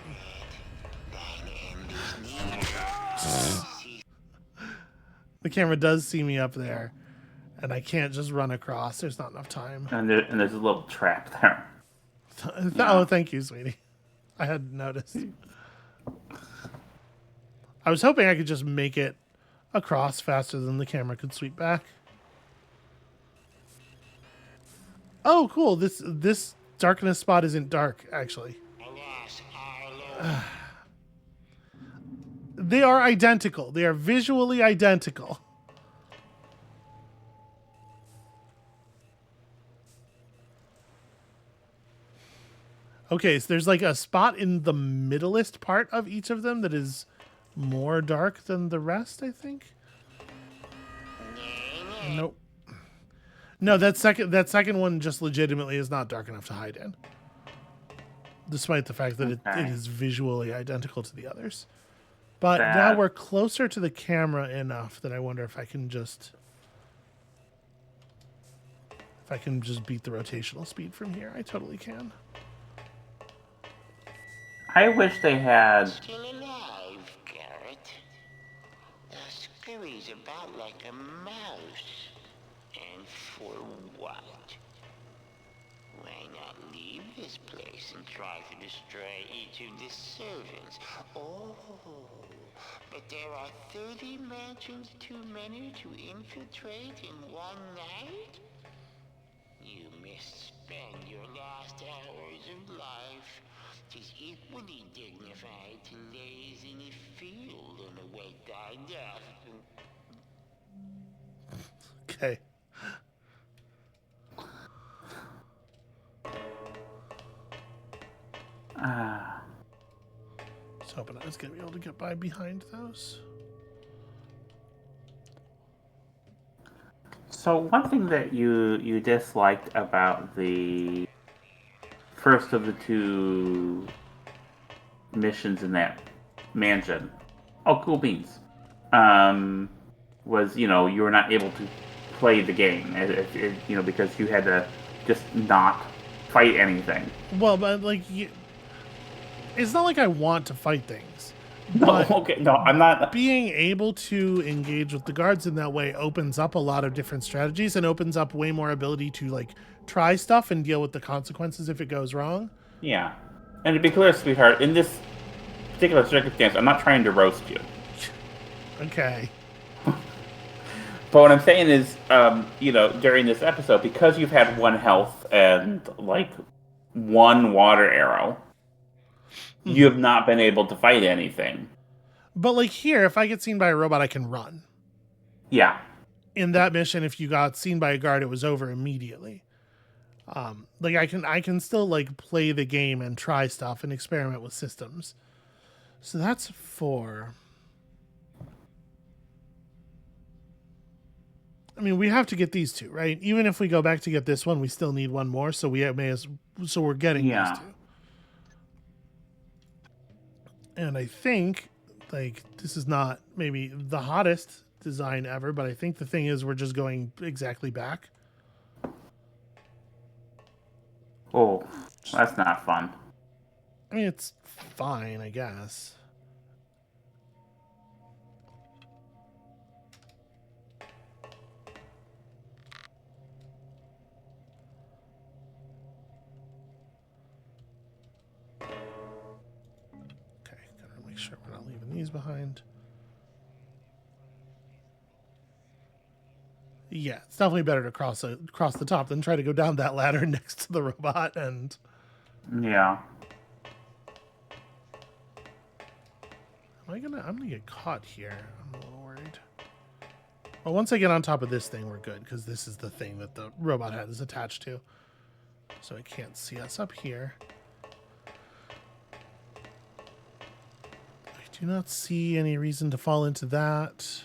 The camera does see me up there, and I can't just run across. There's not enough time. And there's a little trap there. Oh, thank you, sweetie. I hadn't noticed. I was hoping I could just make it across faster than the camera could sweep back. Oh, cool. This darkness spot isn't dark, actually. They are identical. They are visually identical. Okay, so there's like a spot in the middleest part of each of them that is more dark than the rest, I think. Nope. No, that second one just legitimately is not dark enough to hide in. Despite the fact that it is visually identical to the others. But now we're closer to the camera enough that I wonder if I can just beat the rotational speed from here. I totally can. I wish they had. Still alive, Garrett. Scurries about like a mouse. And for what? Why not leave this place and try to destroy each of the servants? Oh, but there are 30 mansions too many to infiltrate in one night? You misspend your last hours of life. 'Tis equally dignified to laze in a field and await thy death. Okay. I was hoping I was going to be able to get by behind those. So one thing that you disliked about the first of the 2 missions in that mansion, cool beans, was you were not able to play the game, because you had to just not fight anything. Well, but like, it's not like I want to fight things. No, okay, no, I'm not. Being able to engage with the guards in that way opens up a lot of different strategies and opens up way more ability to like try stuff and deal with the consequences if it goes wrong. Yeah, and to be clear, sweetheart, in this particular circumstance, I'm not trying to roast you. Okay. But what I'm saying is, during this episode, because you've had 1 health and like 1 water arrow, you have not been able to fight anything. But like here, if I get seen by a robot, I can run. Yeah. In that mission, if you got seen by a guard, it was over immediately. Like I can still like play the game and try stuff and experiment with systems. So that's 4. mean, we have to get these two, right? Even if we go back to get this one, we still need one more. So we're getting these two. And I think, like, this is not maybe the hottest design ever, but I think the thing is we're just going exactly back. Oh, that's not fun. I mean, it's fine, I guess. Okay, gotta make sure we're not leaving these behind. Yeah, it's definitely better to cross the top than try to go down that ladder next to the robot. And yeah, I'm gonna get caught here. I'm a little worried. Well, once I get on top of this thing, we're good because this is the thing that the robot head is attached to, so it can't see us up here. I do not see any reason to fall into that.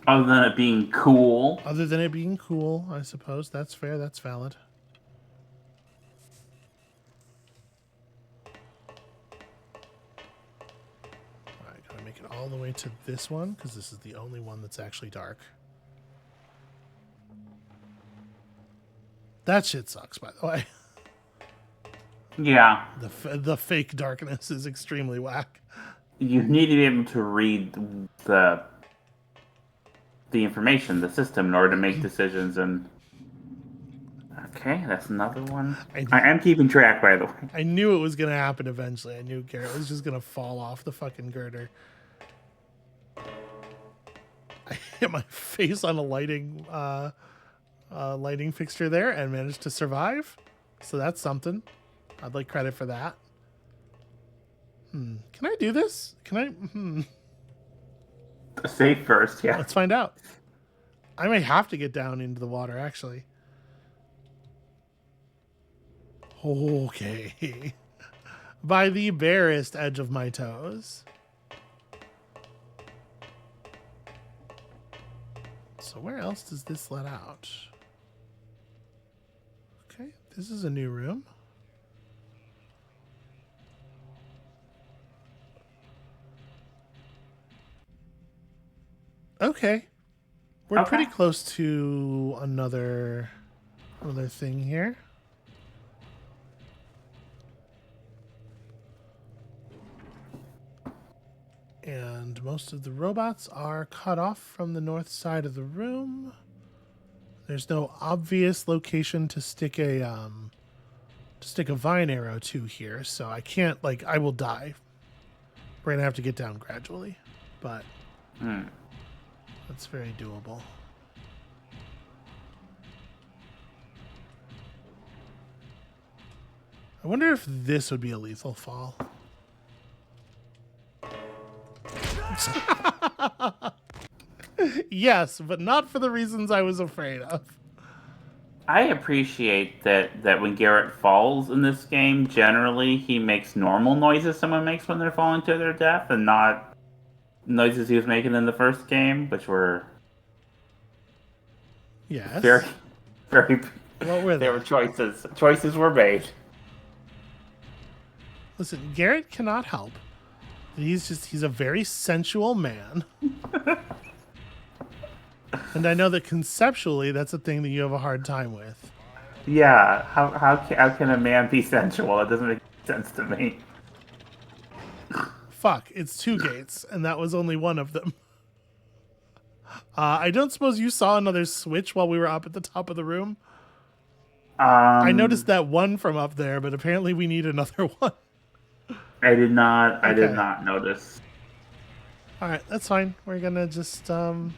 other than it being cool. Other than it being cool, I suppose. That's fair. That's valid. Alright, gotta make it all the way to this one, because this is the only one that's actually dark. That shit sucks, by the way. Yeah, The fake darkness is extremely whack. you need to be able to read the information, the system, in order to make decisions. And okay, that's another one. I am keeping track, by the way. I knew it was going to happen eventually. I knew Garrett was just going to fall off the fucking girder. I hit my face on a lighting fixture there and managed to survive. So that's something. I'd like credit for that. Can I do this? Can I? Save first, yeah. Let's find out. I may have to get down into the water, actually. Okay. By the barest edge of my toes. So where else does this let out? Okay, this is a new room. Okay. We're pretty close to another thing here. And most of the robots are cut off from the north side of the room. There's no obvious location to stick a vine arrow to here, so I can't, like, I will die. We're gonna have to get down gradually, but that's very doable. I wonder if this would be a lethal fall. Yes, but not for the reasons I was afraid of. I appreciate that when Garrett falls in this game, generally he makes normal noises someone makes when they're falling to their death, and not noises he was making in the first game, which were very, very. What were they? There were choices. Choices were made. Listen, Garrett cannot help. He's a very sensual man. And I know that conceptually that's a thing that you have a hard time with. Yeah, how can a man be sensual? It doesn't make sense to me. Fuck, it's two gates, and that was only one of them. I don't suppose you saw another switch while we were up at the top of the room? I noticed that one from up there, but apparently we need another one. I did not. Okay. I did not notice. All right, that's fine. We're gonna just have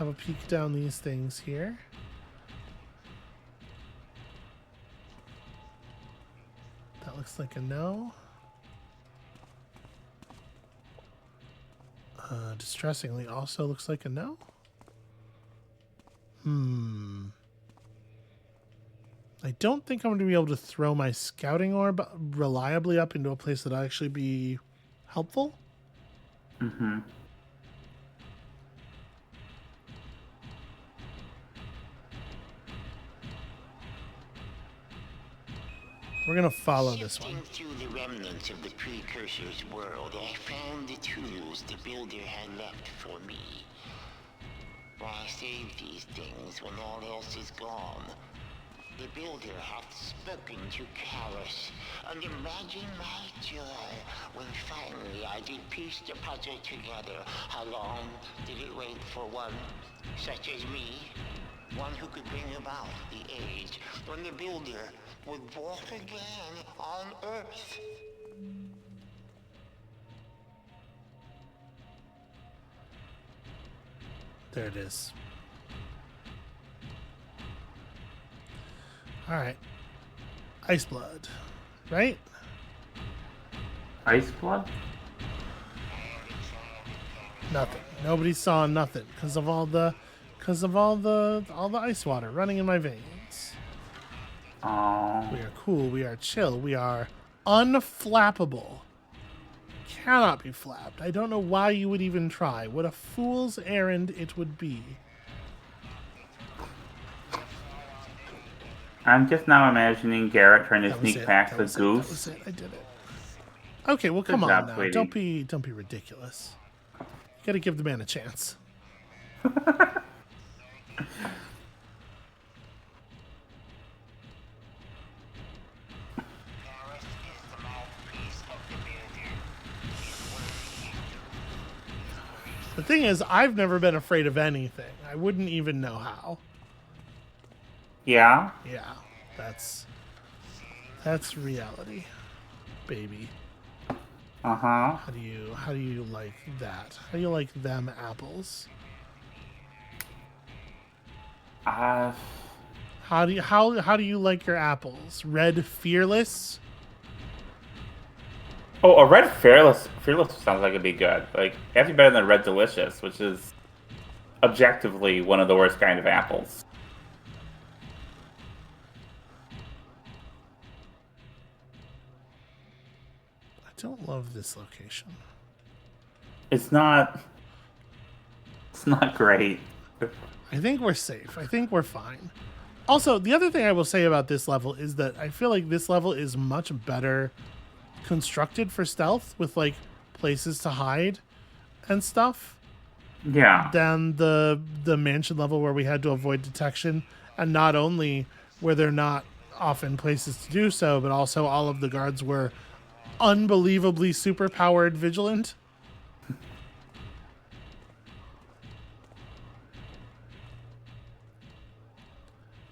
a peek down these things here. That looks like a no. Distressingly, also looks like a no. I don't think I'm going to be able to throw my scouting orb reliably up into a place that'll actually be helpful. We're gonna follow this one. Sifting through the remnants of the precursor's world, I found the tools the builder had left for me. Why save these things when all else is gone? The builder hath spoken to Karis, and imagine my joy when finally I did piece the puzzle together. How long did it wait for one such as me? One who could bring about the age when the builder would walk again on Earth. There it is. All right. Ice blood, right? Ice blood? Nothing. Nobody saw nothing because of all the ice water running in my veins. Oh. We are cool. We are chill. We are unflappable. Cannot be flapped. I don't know why you would even try. What a fool's errand it would be. I'm just now imagining Garrett trying to That was sneak it. past That the was it. goose. That was it. I did it. Okay, well, come Good on job, now. sweetie. Don't be ridiculous. You gotta give the man a chance. The thing is, I've never been afraid of anything. I wouldn't even know how. Yeah? Yeah, that's reality, baby. Uh-huh. How do you like that? How do you like them apples? How do you like your apples? Red fearless? Oh, a red fearless sounds like it'd be good. Like, actually better than red delicious, which is objectively one of the worst kind of apples. I don't love this location. It's not great. I think we're safe. I think we're fine. Also, the other thing I will say about this level is that I feel like this level is much better constructed for stealth with like places to hide and stuff Yeah. than the mansion level where we had to avoid detection, and not only were there not often places to do so, but also all of the guards were unbelievably super powered vigilant.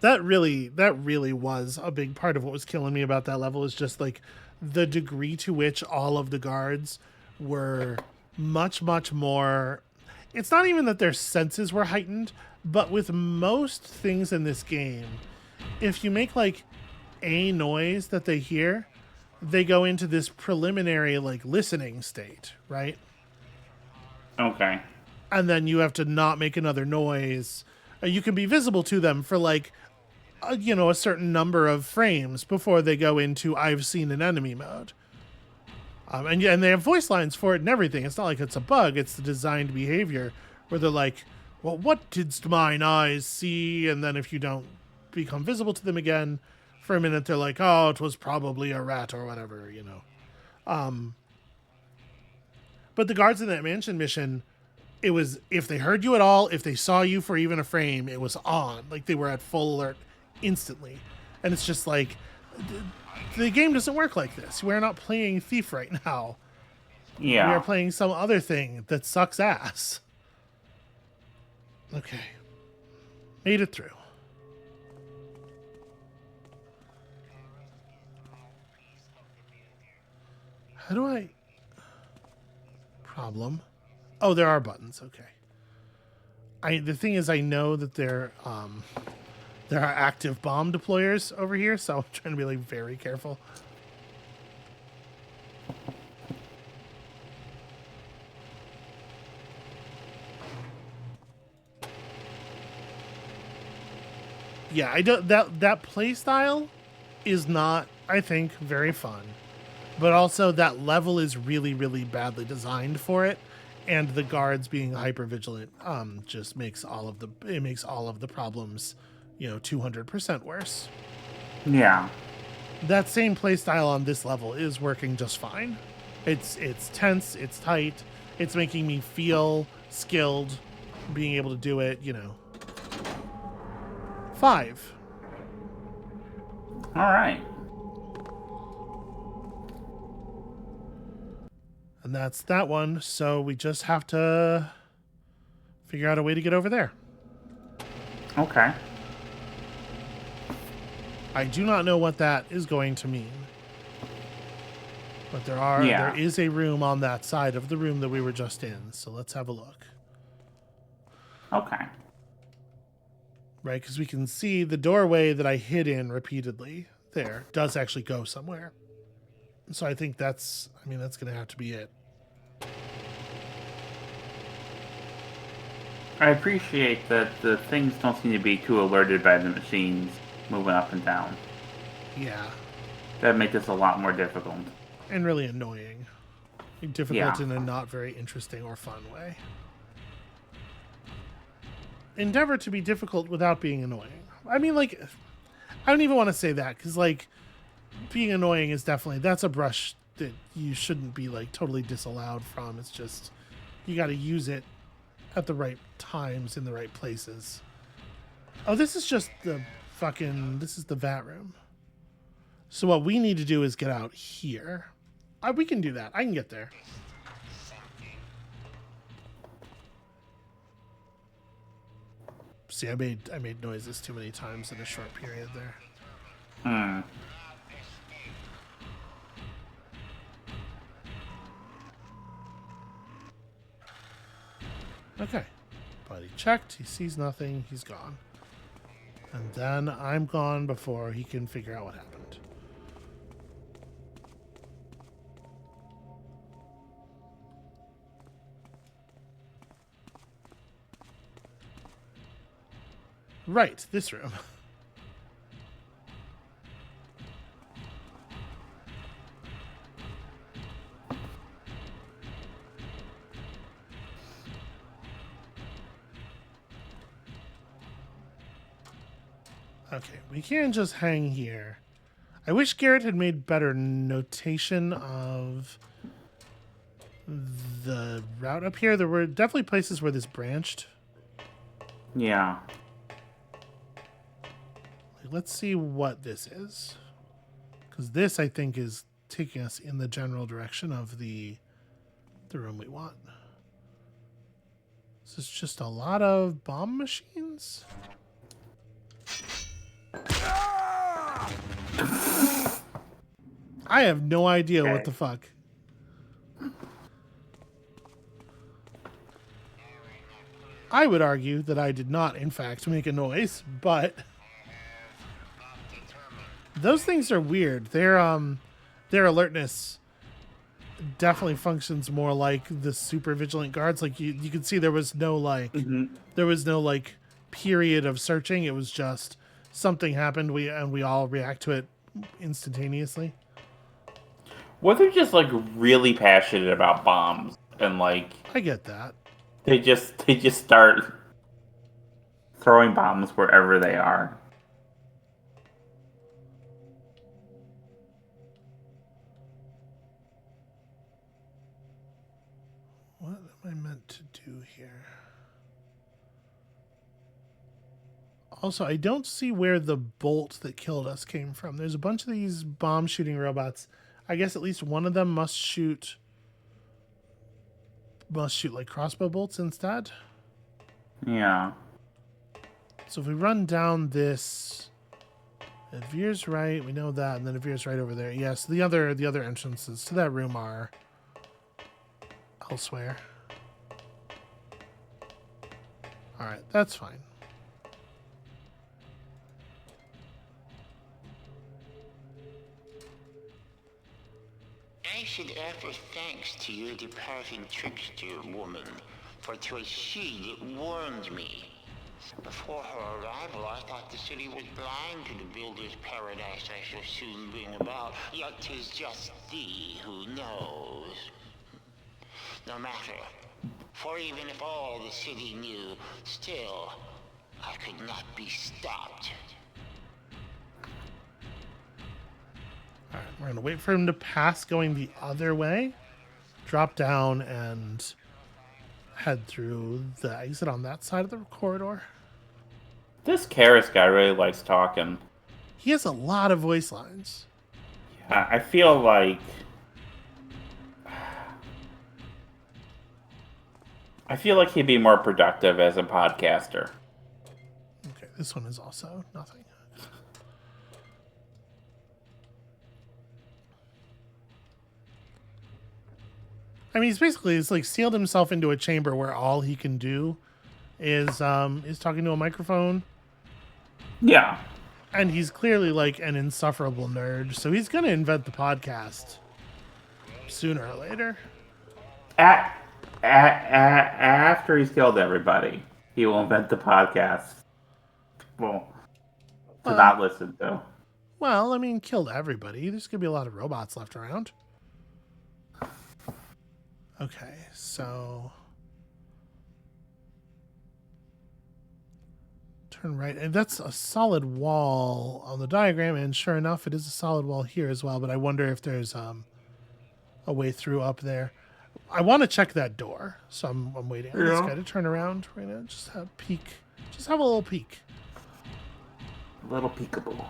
That really was a big part of what was killing me about that level, is just like the degree to which all of the guards were much more. It's not even that their senses were heightened, but with most things in this game, if you make like a noise that they hear, they go into this preliminary like listening state, right? Okay. And then you have to not make another noise. You can be visible to them for like a certain number of frames before they go into I've seen an enemy mode. And they have voice lines for it and everything. It's not like it's a bug. It's the designed behavior where they're like, well, what didst mine eyes see? And then if you don't become visible to them again for a minute, they're like, oh, it was probably a rat or whatever, But the guards in that mansion mission, it was, if they heard you at all, if they saw you for even a frame, it was on. Like they were at full alert instantly. And it's just like, the game doesn't work like this. We're not playing Thief right now. Yeah. We are playing some other thing that sucks ass. Okay. Made it through. How do I... Problem. Oh, there are buttons. Okay. The thing is, I know that there are active bomb deployers over here, so I'm trying to be like very careful. Yeah, I don't, that play style is not, I think, very fun. But also that level is really badly designed for it, and the guards being hyper vigilant just makes all of the problems 200% worse. Yeah. that same playstyle on this level is working just fine. It's tense, it's tight, it's making me feel skilled, being able to do it, 5. All right. And that's that one, so we just have to figure out a way to get over there. Okay. I do not know what that is going to mean. But there is a room on that side of the room that we were just in, so let's have a look. Okay. Right, because we can see the doorway that I hid in repeatedly there does actually go somewhere. So I think that's going to have to be it. I appreciate that the things don't seem to be too alerted by the machines moving up and down. Yeah. That makes this a lot more difficult. And really annoying. Difficult in a not very interesting or fun way. Endeavor to be difficult without being annoying. I mean, I don't even want to say that, because, being annoying is definitely, that's a brush that you shouldn't be, totally disallowed from. It's just, you got to use it at the right times in the right places. Oh, this is just this is the vat room. So what we need to do is get out here. We can do that. I can get there. See, I made noises too many times in a short period there. Okay. Buddy checked. He sees nothing. He's gone. And then I'm gone before he can figure out what happened. Right, this room. Okay, we can't just hang here. I wish Garrett had made better notation of the route up here. There were definitely places where this branched. Yeah. Let's see what this is. Because this, I think, is taking us in the general direction of the room we want. This is just a lot of bomb machines. I have no idea what the fuck. I would argue that I did not, in fact, make a noise, but those things are weird. Their alertness definitely functions more like the super vigilant guards. Like you can see there was no period of searching. It was just something happened. We all react to it instantaneously. Well, they're just really passionate about bombs, and I get that. they just start throwing bombs wherever they are. What am I meant to do here? Also, I don't see where the bolt that killed us came from. There's a bunch of these bomb shooting robots. I guess at least one of them must shoot like crossbow bolts instead. Yeah. So if we run down this, it veers right. We know that, and then it veers right over there. Yes, the other entrances to that room are elsewhere. All right, that's fine. I should offer thanks to your departing trickster woman, for 'twas she that warned me. Before her arrival, I thought the city was blind to the builder's paradise I shall soon bring about, yet 'tis just thee who knows. No matter, for even if all the city knew, still, I could not be stopped. We're going to wait for him to pass going the other way. Drop down and head through the exit on that side of the corridor. This Karis guy really likes talking. He has a lot of voice lines. I feel like... he'd be more productive as a podcaster. Okay, this one is also nothing. I mean, he's like sealed himself into a chamber where all he can do is talking to a microphone. Yeah. And he's clearly like an insufferable nerd, so he's gonna invent the podcast sooner or later. After he's killed everybody, he will invent the podcast. Well, not listen to. Well, I mean, killed everybody. There's gonna be a lot of robots left around. Okay, so turn right, and that's a solid wall on the diagram, and sure enough, it is a solid wall here as well, but I wonder if there's a way through up there. I want to check that door, so I'm waiting on this guy to turn around right now. Just have a peek. Just have a little peek. A little peekaboo.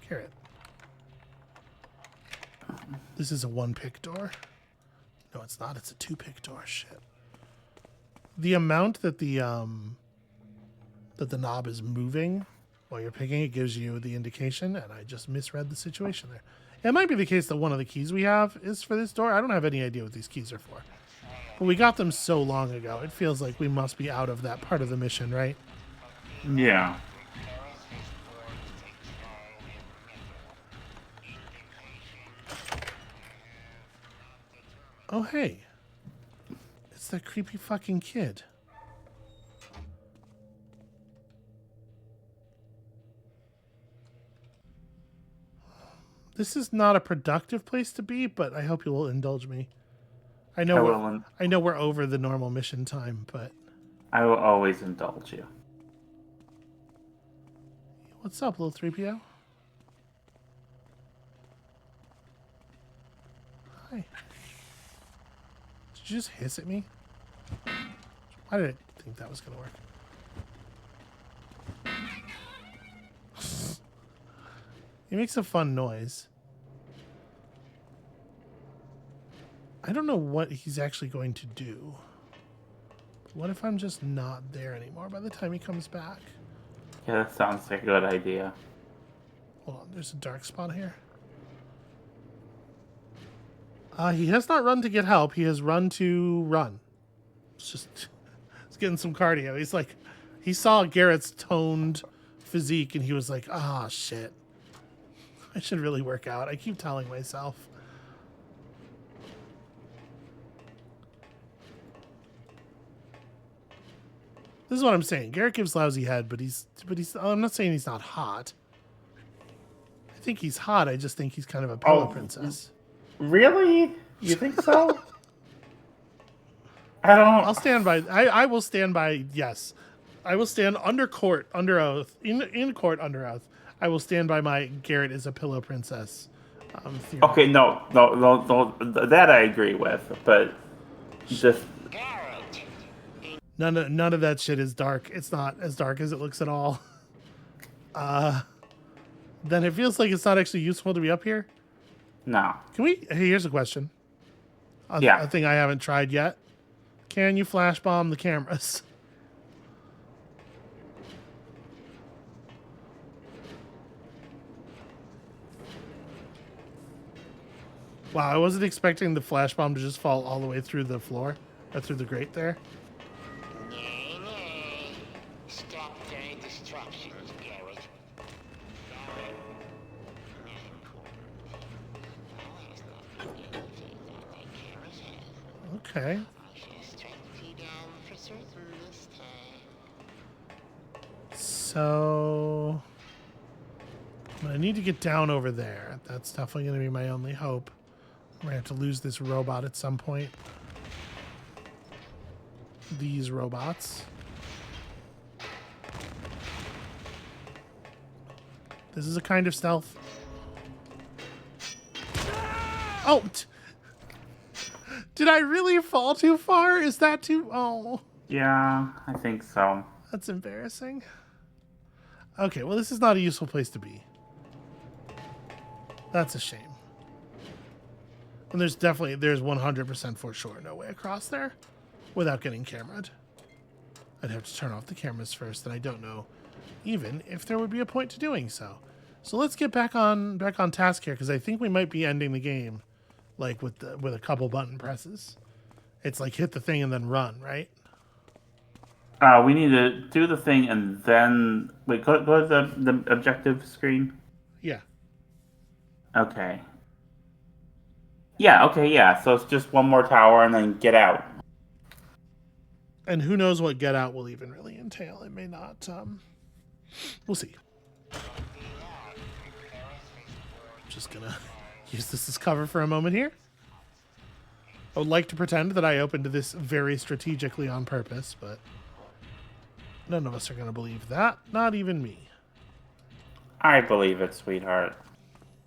Garrett. This is a one-pick door. No, it's not. It's a two-pick door. Shit. The amount that the knob is moving while you're picking it gives you the indication, and I just misread the situation there. It might be the case that one of the keys we have is for this door. I don't have any idea what these keys are for. But we got them so long ago. It feels like we must be out of that part of the mission, right? Yeah. Oh, hey. It's that creepy fucking kid. This is not a productive place to be, but I hope you will indulge me. I know we're over the normal mission time, but I will always indulge you. What's up, little 3PO? Hi. Did you just hiss at me? Why did I think that was going to work? He makes a fun noise. I don't know what he's actually going to do. What if I'm just not there anymore by the time he comes back? Yeah, that sounds like a good idea. Hold on, there's a dark spot here. He has not run to get help. He has run to run. He's getting some cardio. He's like, he saw Garrett's toned physique and he was like, ah, shit. I should really work out. I keep telling myself. This is what I'm saying. Garrett gives lousy head, but he's. I'm not saying he's not hot. I think he's hot. I just think he's kind of a pillow princess. Really? You think so? I don't. I'll stand by. I will stand by. Yes, I will stand under court, under oath, in court, under oath. I will stand by my Garrett is a pillow princess. Theory. Okay, no, that I agree with, but just none of that shit is dark. It's not as dark as it looks at all. Then it feels like it's not actually useful to be up here. No. Can we? Hey, here's a question. Yeah. A thing I haven't tried yet. Can you flash bomb the cameras? Wow, I wasn't expecting the flash bomb to just fall all the way through the floor, or through the grate there. Nay. Stop their distractions, Garrett. Okay. So I need to get down over there. That's definitely going to be my only hope. We're going to have to lose this robot at some point. these robots. This is a kind of stealth. Oh! Did I really fall too far? Is that too... Oh. Yeah, I think so. That's embarrassing. Okay, well, this is not a useful place to be. That's a shame. And there's 100% for sure no way across there without getting cameraed. I'd have to turn off the cameras first, and I don't know even if there would be a point to doing so. So let's get back on task here, because I think we might be ending the game like with a couple button presses. It's like hit the thing and then run, right? We need to do the thing and then wait. Go to the objective screen. Yeah. Okay. Yeah. Okay. Yeah. So it's just one more tower and then get out. And who knows what get out will even really entail. It may not. We'll see. Just gonna use this as cover for a moment here. I would like to pretend that I opened this very strategically on purpose, but none of us are going to believe that. Not even me. I believe it, sweetheart.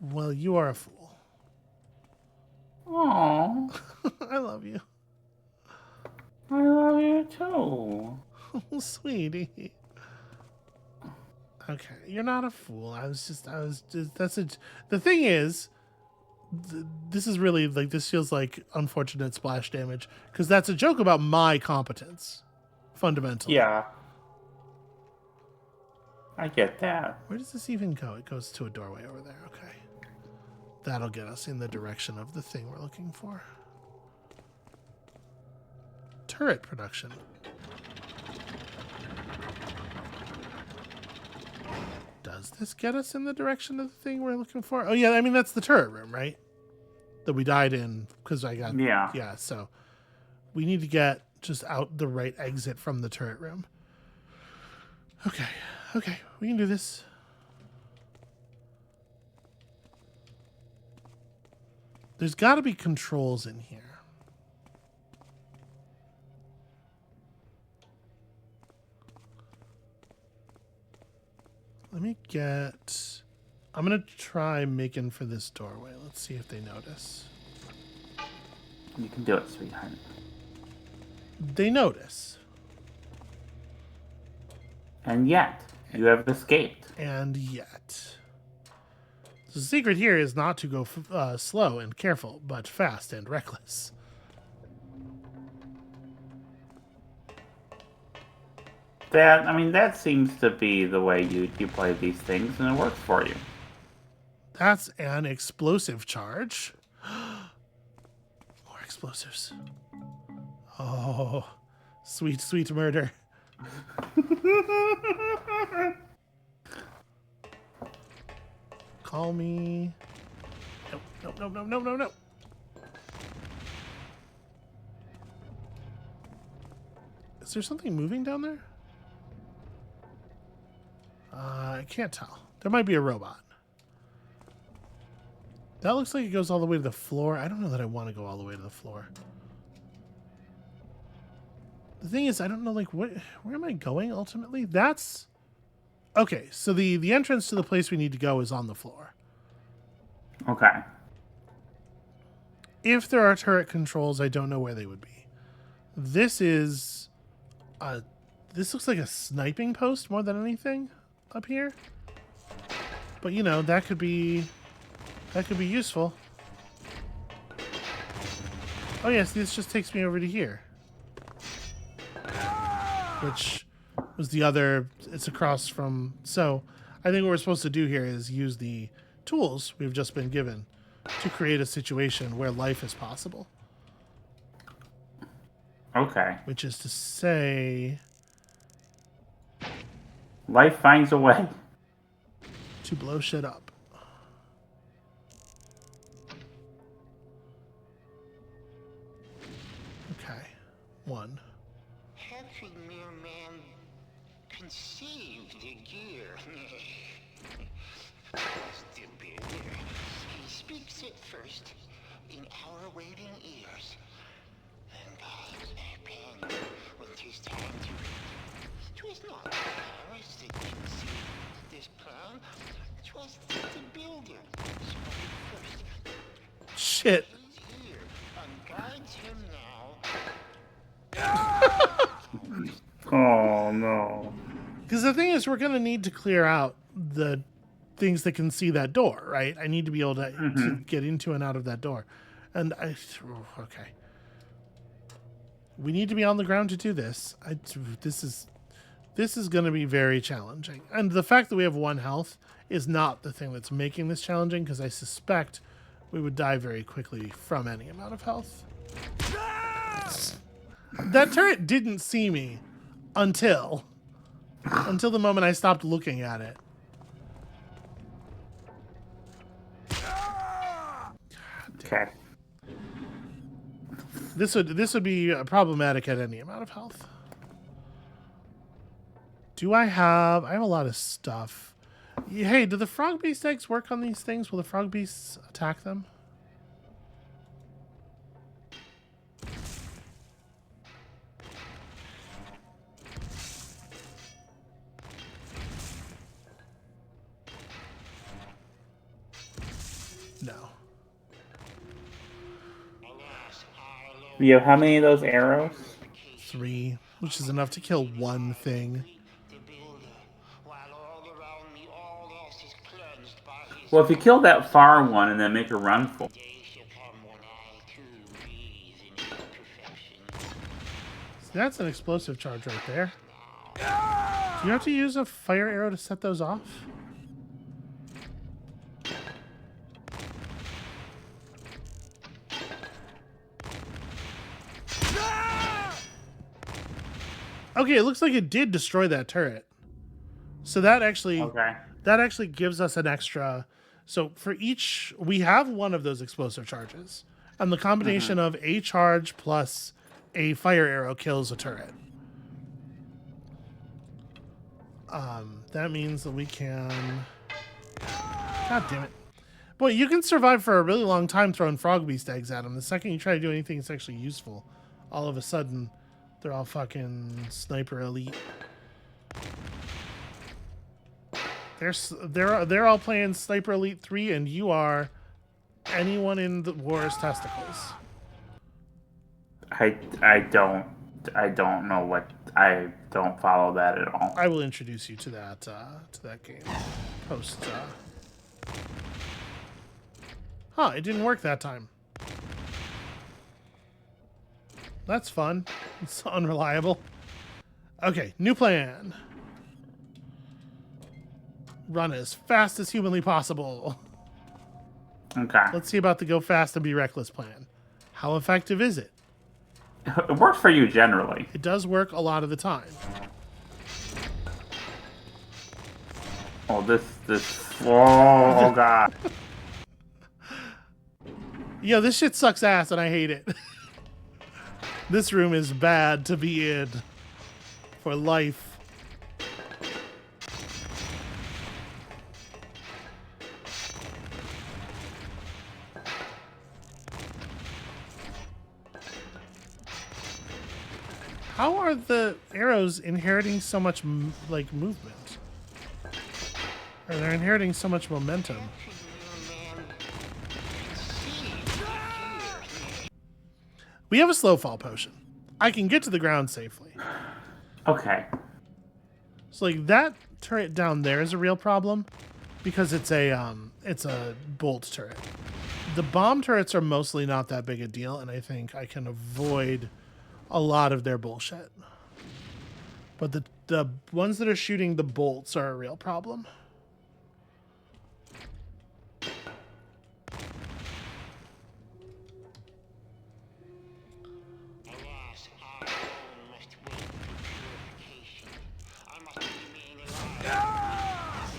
Well, you are a fool. Aww. I love you. I love you too. Oh, sweetie. Okay, you're not a fool. The thing is, this is really like, this feels like unfortunate splash damage, because that's a joke about my competence, fundamentally. Yeah. I get that. Where does this even go? It goes to a doorway over there. Okay. That'll get us in the direction of the thing we're looking for. Turret production. Does this get us in the direction of the thing we're looking for? Oh, yeah, I mean, that's the turret room, right? That we died in because I got... Yeah. Yeah, so we need to get just out the right exit from the turret room. Okay, we can do this. There's got to be controls in here. Let me get... I'm going to try making for this doorway. Let's see if they notice. You can do it, sweetheart. They notice. And yet, you have escaped. And yet. The secret here is not to go slow and careful, but fast and reckless. That seems to be the way you play these things, and it works for you. That's an explosive charge. More explosives. Oh, sweet, sweet murder. Call me. No. Is there something moving down there? I can't tell. There might be a robot. That looks like it goes all the way to the floor. I don't know that I want to go all the way to the floor. The thing is, I don't know, like, where am I going ultimately? That's... Okay, so the entrance to the place we need to go is on the floor. Okay. If there are turret controls, I don't know where they would be. This is... this looks like a sniping post more than anything up here. But, you know, that could be useful. Oh, yes, this just takes me over to here. Which was the other... It's across from... So, I think what we're supposed to do here is use the tools we've just been given to create a situation where life is possible. Okay. Which is to say... Life finds a way. To blow shit up. Okay. 1. How could mere man conceive the gear? Stupid. He speaks it first in our waiting ears. Then God's pen will trust the builder. So first, Shit. he's here and guides him now. Oh no. Because the thing is, we're going to need to clear out the things that can see that door, right? I need to be able to get into and out of that door. And okay. We need to be on the ground to do this. This is going to be very challenging. And the fact that we have 1 health is not the thing that's making this challenging, because I suspect we would die very quickly from any amount of health. That turret didn't see me until the moment I stopped looking at it. Okay. This would be problematic at any amount of health. I have a lot of stuff. Hey, do the frog beast eggs work on these things? Will the frog beasts attack them? No. You have how many of those arrows? 3, which is enough to kill 1 thing. The builder, while all around me all else is cleansed by his Well, if you kill that far one and then make a run for day shall come when I too breathe in his perfection. So that's an explosive charge right there. Do you have to use a fire arrow to set those off? Okay, it looks like it did destroy that turret. So that actually gives us an extra. So for each, we have 1 of those explosive charges, and the combination of a charge plus a fire arrow kills a turret. That means that we can. God damn it. Boy, you can survive for a really long time throwing frog beast eggs at them. The second you try to do anything that's actually useful, all of a sudden, they're all fucking sniper elite. They're all playing Sniper Elite 3, and you are anyone in the war's testicles. I don't know what, I don't follow that at all. I will introduce you to that game post. Huh, it didn't work that time. That's fun. It's unreliable. Okay, new plan. Run as fast as humanly possible. Okay. Let's see about the go fast and be reckless plan. How effective is it? It works for you generally. It does work a lot of the time. Oh, oh god. Yo, this shit sucks ass and I hate it. This room is bad to be in for life. How are the arrows inheriting so much like movement? Or they're inheriting so much momentum? We have a slow fall potion. I can get to the ground safely. Okay. So like that turret down there is a real problem because it's a bolt turret. The bomb turrets are mostly not that big a deal, and I think I can avoid a lot of their bullshit. But the ones that are shooting the bolts are a real problem. Alas, I alone must wait for purification. I must remain alive.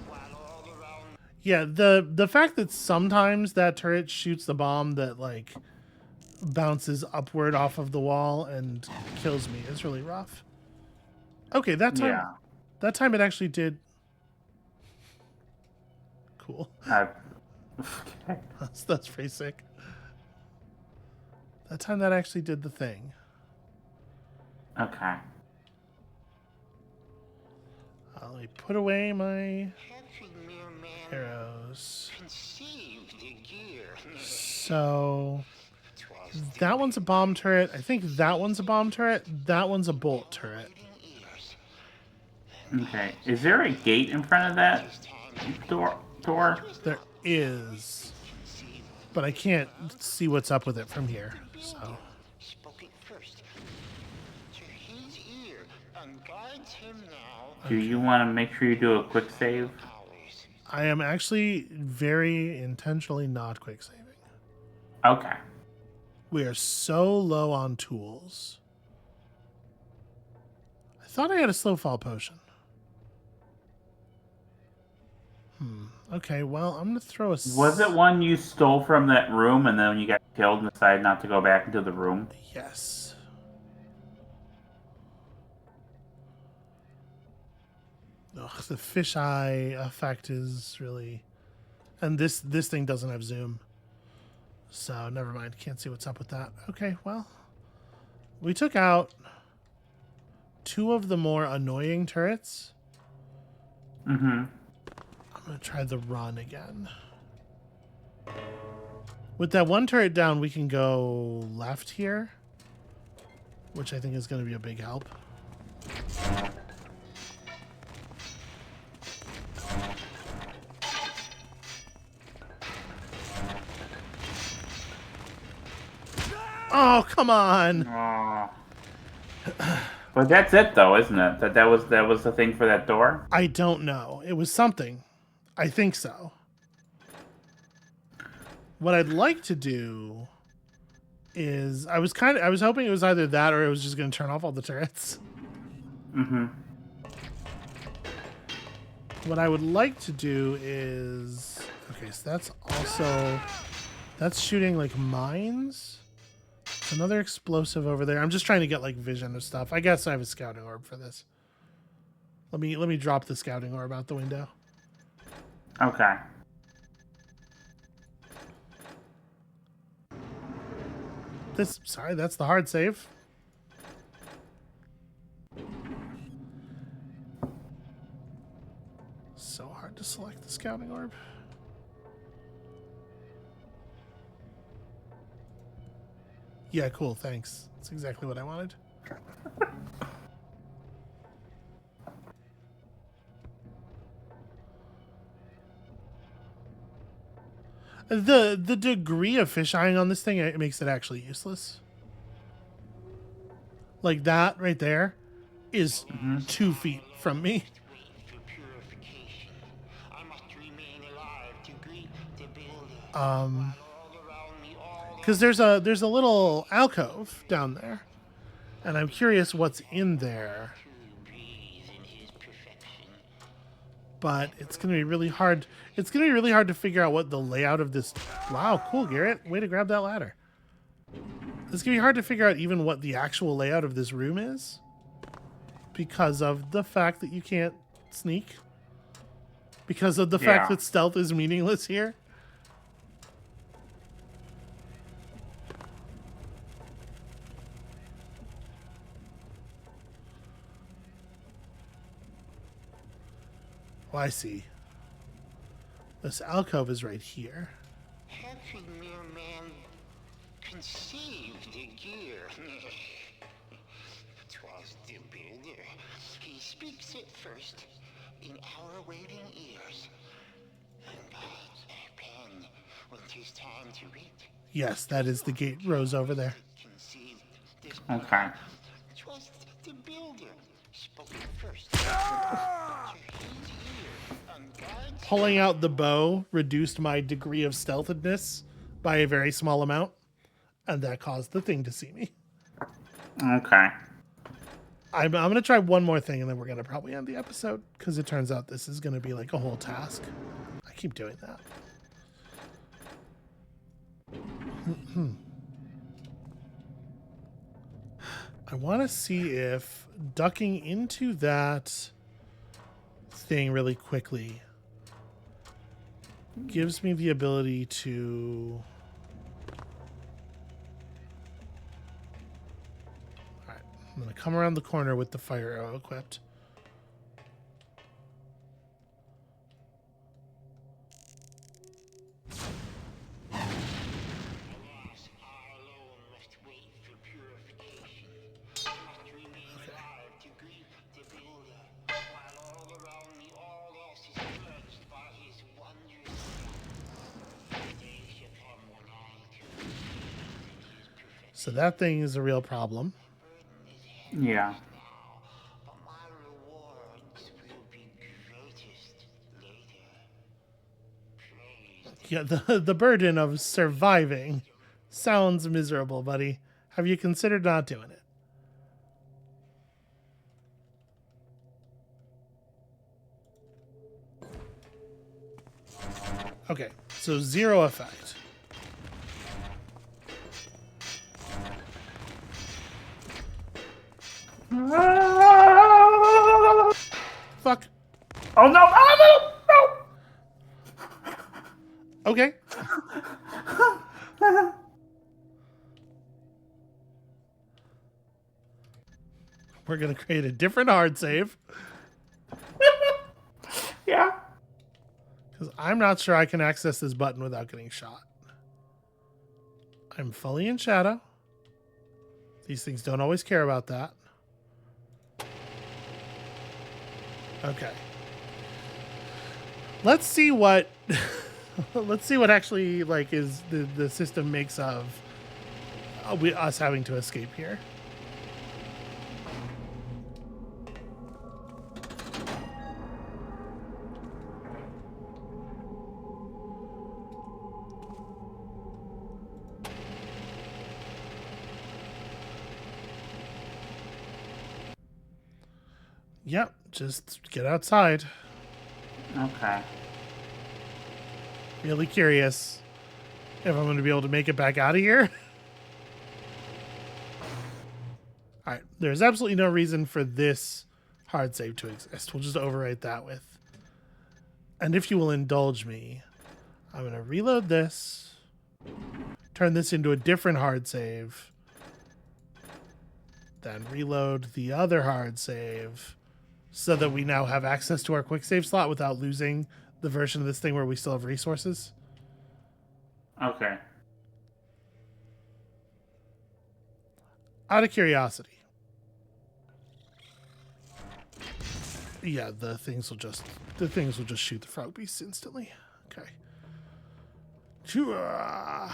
While all around Yeah, the fact that sometimes that turret shoots the bomb that like bounces upward off of the wall and kills me is really rough. Okay, that time it actually did. Cool. Okay. That's pretty sick. That time that actually did the thing. Okay. I'll put away my. captured mere arrows. conceived the gear. So 'Twas that one's a bomb turret. I think that one's a bomb turret. That one's a bolt turret. ears. Okay. Is there a gate in front of that door? There is, but I can't see what's up with it from here. So Spoke it first to his ear and guides him now. Do you want to make sure you do a quick save? Hours. I am actually very intentionally not quick saving. Okay. We are so low on tools. I thought I had a slow fall potion. Okay, well, I'm going to throw a... Was it one you stole from that room and then when you got killed and decided not to go back into the room? Yes. Ugh, the fisheye effect is really... And this thing doesn't have zoom. So, never mind. Can't see what's up with that. Okay, well. We took out 2 of the more annoying turrets. Mm-hmm. I'm going to try the run again. With that one turret down, we can go left here, which I think is going to be a big help. Oh, come on. Oh. But that's it, though, isn't it? That was the thing for that door? I don't know. It was something. I think so. What I'd like to do is I was hoping it was either that or it was just going to turn off all the turrets. Mm-hmm. What I would like to do is... Okay, so that's shooting like mines. There's another explosive over there. I'm just trying to get like vision of stuff. I guess I have a scouting orb for this. Let me drop the scouting orb out the window. Okay. Sorry, that's the hard save. So hard to select the scouting orb. Yeah, cool, thanks. That's exactly what I wanted. The degree of fisheyeing on this thing, it makes it actually useless. Like that right there is 2 feet from me. Wait for purification. I must remain alive to greet the builder. All around me, all Because there's a little alcove down there, and I'm curious what's in there. to breathe in his perfection. But it's gonna be really hard. It's gonna be really hard to figure out what the layout of this. Wow, cool, Garrett. Way to grab that ladder. It's gonna be hard to figure out even what the actual layout of this room is, because of the fact that you can't sneak. Because of the fact that stealth is meaningless here. Oh, I see. This alcove is right here. How could mere man conceive the gear? 'Twas the builder. He speaks it first in our waiting ears, and guides a pen when 'tis time to read. Yes, that is the gate rose over there. Conceived this Okay. 'twas the builder. Spoke it first to his ear, and guides Pulling out the bow reduced my degree of stealthedness by a very small amount, and that caused the thing to see me. Okay. I'm going to try one more thing, and then we're going to probably end the episode, because it turns out this is going to be like a whole task. I keep doing that. I want to see if ducking into that thing really quickly gives me the ability to... Alright, I'm going to come around the corner with the fire arrow equipped. So that thing is a real problem. Yeah. But my rewards will be greatest later. Praise Yeah, the burden of surviving sounds miserable, buddy. Have you considered not doing it? Okay, so 0 effect. Fuck. Oh no! Oh no! Okay. We're going to create a different hard save. Yeah. Because I'm not sure I can access this button without getting shot. I'm fully in shadow. These things don't always care about that. Okay. Let's see what let's see what actually like is the system makes of us having to escape here. Yep, just get outside. Okay. Really curious if I'm going to be able to make it back out of here. All right, there's absolutely no reason for this hard save to exist. We'll just overwrite that with. And if you will indulge me, I'm going to reload this, turn this into a different hard save, then reload the other hard save so that we now have access to our quick save slot without losing the version of this thing where we still have resources. Okay. Out of curiosity. Yeah, the things will just shoot the frog beasts instantly. Okay. Chua.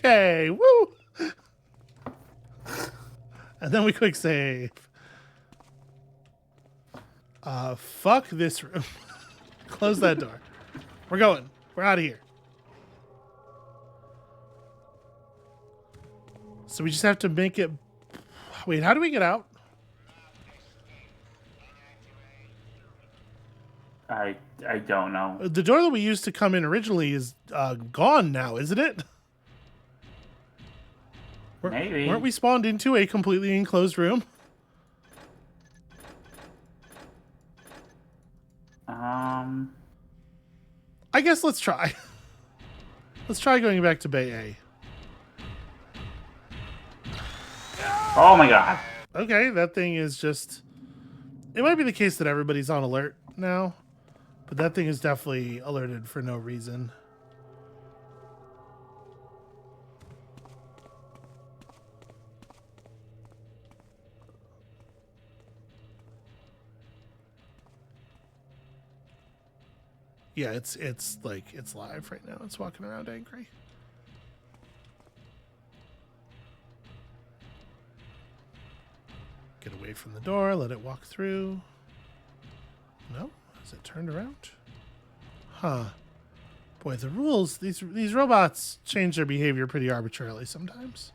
Okay, woo! And then we quick save. Fuck this room. Close that door. We're going. We're out of here. So we just have to make it... Wait, how do we get out? I don't know. The door that we used to come in originally is gone now, isn't it? Maybe. Weren't we spawned into a completely enclosed room? I guess let's try. Let's try going back to Bay A. Oh my god. Okay, that thing is just... It might be the case that everybody's on alert now, but that thing is definitely alerted for no reason. Yeah, it's like it's live right now. It's walking around angry. Get away from the door, let it walk through. No? Is it turned around? Huh. Boy, the rules, these robots change their behavior pretty arbitrarily sometimes.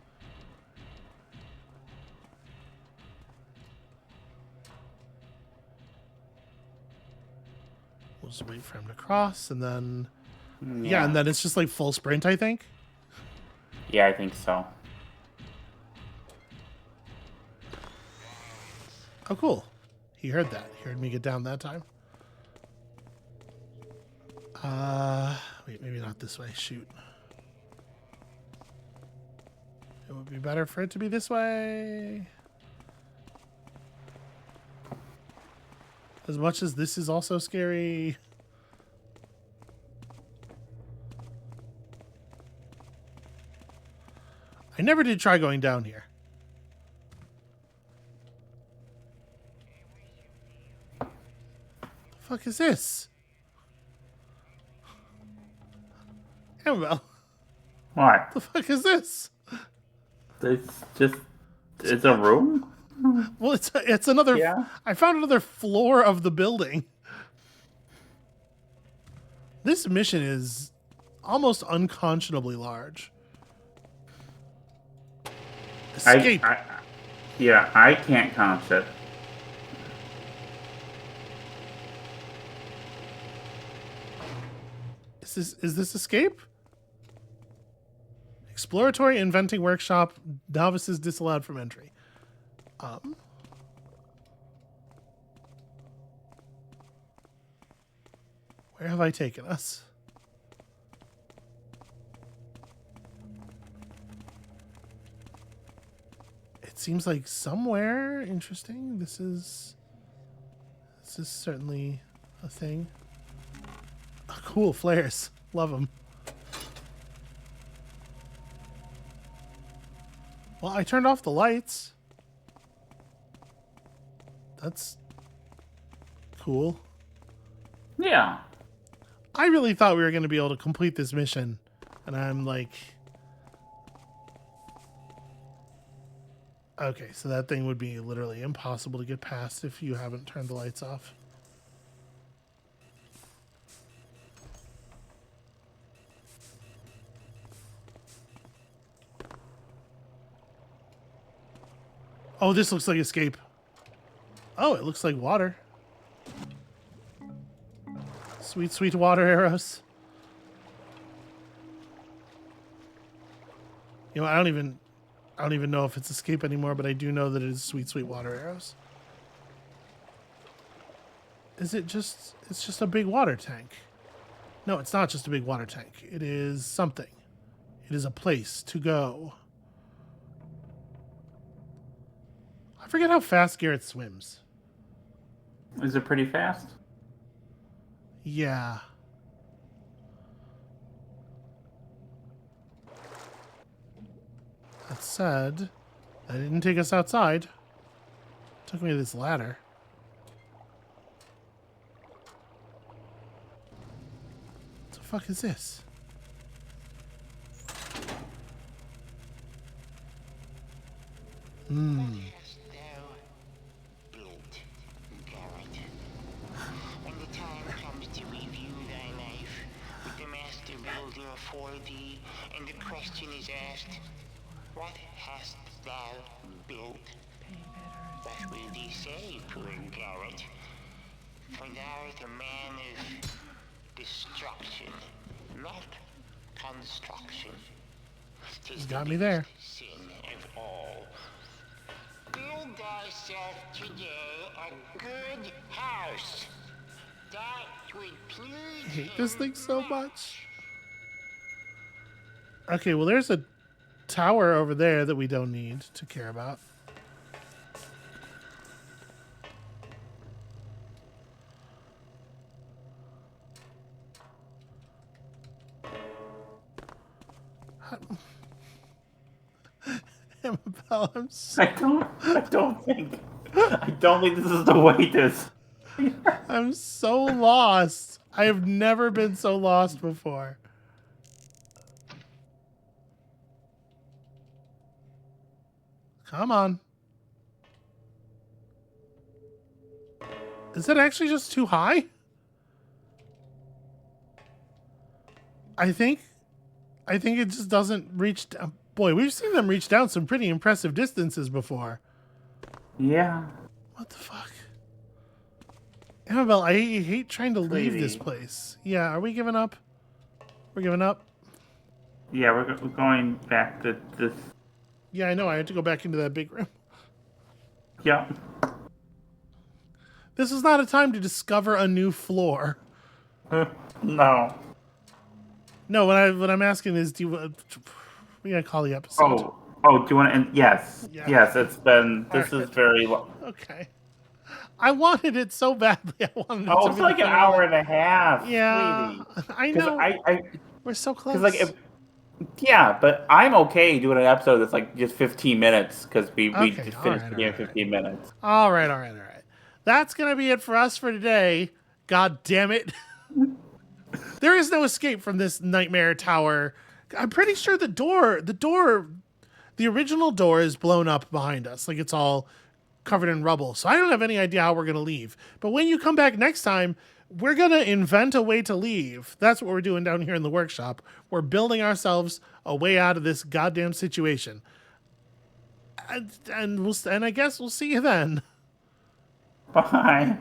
We'll just wait for him to cross, and then... Yeah, and then it's just like full sprint, I think. Yeah, I think so. Oh, cool. He heard that. He heard me get down that time. Wait, maybe not this way. Shoot. It would be better for it to be this way. As much as this is also scary. I never did try going down here. fuck is this? Amabel, What? the fuck is this? It's a room? Well, it's another. Yeah. I found another floor of the building. This mission is almost unconscionably large. Escape. I can't count it. Is this escape? Exploratory inventing workshop. Novices disallowed from entry. Where have I taken us? It seems like somewhere interesting. This is certainly a thing. Oh, cool flares. Love them. Well, I turned off the lights. That's cool. Yeah. I really thought we were going to be able to complete this mission. And I'm like... Okay, so that thing would be literally impossible to get past if you haven't turned the lights off. Oh, this looks like escape. Oh, it looks like water. Sweet, sweet water arrows. You know, I don't even know if it's escape anymore, but I do know that it is sweet, sweet water arrows. Is it just... It's just a big water tank. No, it's not just a big water tank. It is something. It is a place to go. I forget how fast Garrett swims. Is it pretty fast? Yeah. That said, that didn't take us outside. It took me to this ladder. What the fuck is this? What hast thou built, Garrett? When the time comes to review thy life with the master builder for thee, and the question is asked, what hast thou built? What will thee say, poor Garrett? For thou art a man of destruction, not construction. He's got me there. Sin of all. Build thyself today a good house. That would please I hate this thing so him much. Okay, well, there's a tower over there that we don't need to care about. Amabel, I don't think this is the way this. I'm so lost. I have never been so lost before. Come on. Is it actually just too high? I think it just doesn't reach down. Boy, we've seen them reach down some pretty impressive distances before. Yeah. What the fuck? Amabel, I hate trying to leave this Sweetie. place. Yeah, are we giving up? We're giving up? Yeah, we're going back to this. Yeah, I know. I had to go back into that big room. Yeah. This is not a time to discover a new floor. No. No, what I'm asking is, do you... we gotta call the episode. Oh, do you want to? Yes. Yeah. Yes, it's been. This Alright. is very long. Okay. I wanted it so badly. I wanted it Oh, to it's be like the an finale. hour and a half. Yeah, Sweetie. I know. I We're so close. Because like, yeah, but I'm okay doing an episode that's like just 15 minutes because we Okay, just all finished right, the game in all right. 15 minutes. All right. That's gonna be it for us for today. God damn it. There is no escape from this nightmare tower. I'm pretty sure the original door is blown up behind us. Like it's all covered in rubble. So I don't have any idea how we're going to leave. But when you come back next time, we're going to invent a way to leave. That's what we're doing down here in the workshop. We're building ourselves a way out of this goddamn situation. And I guess we'll see you then. Bye.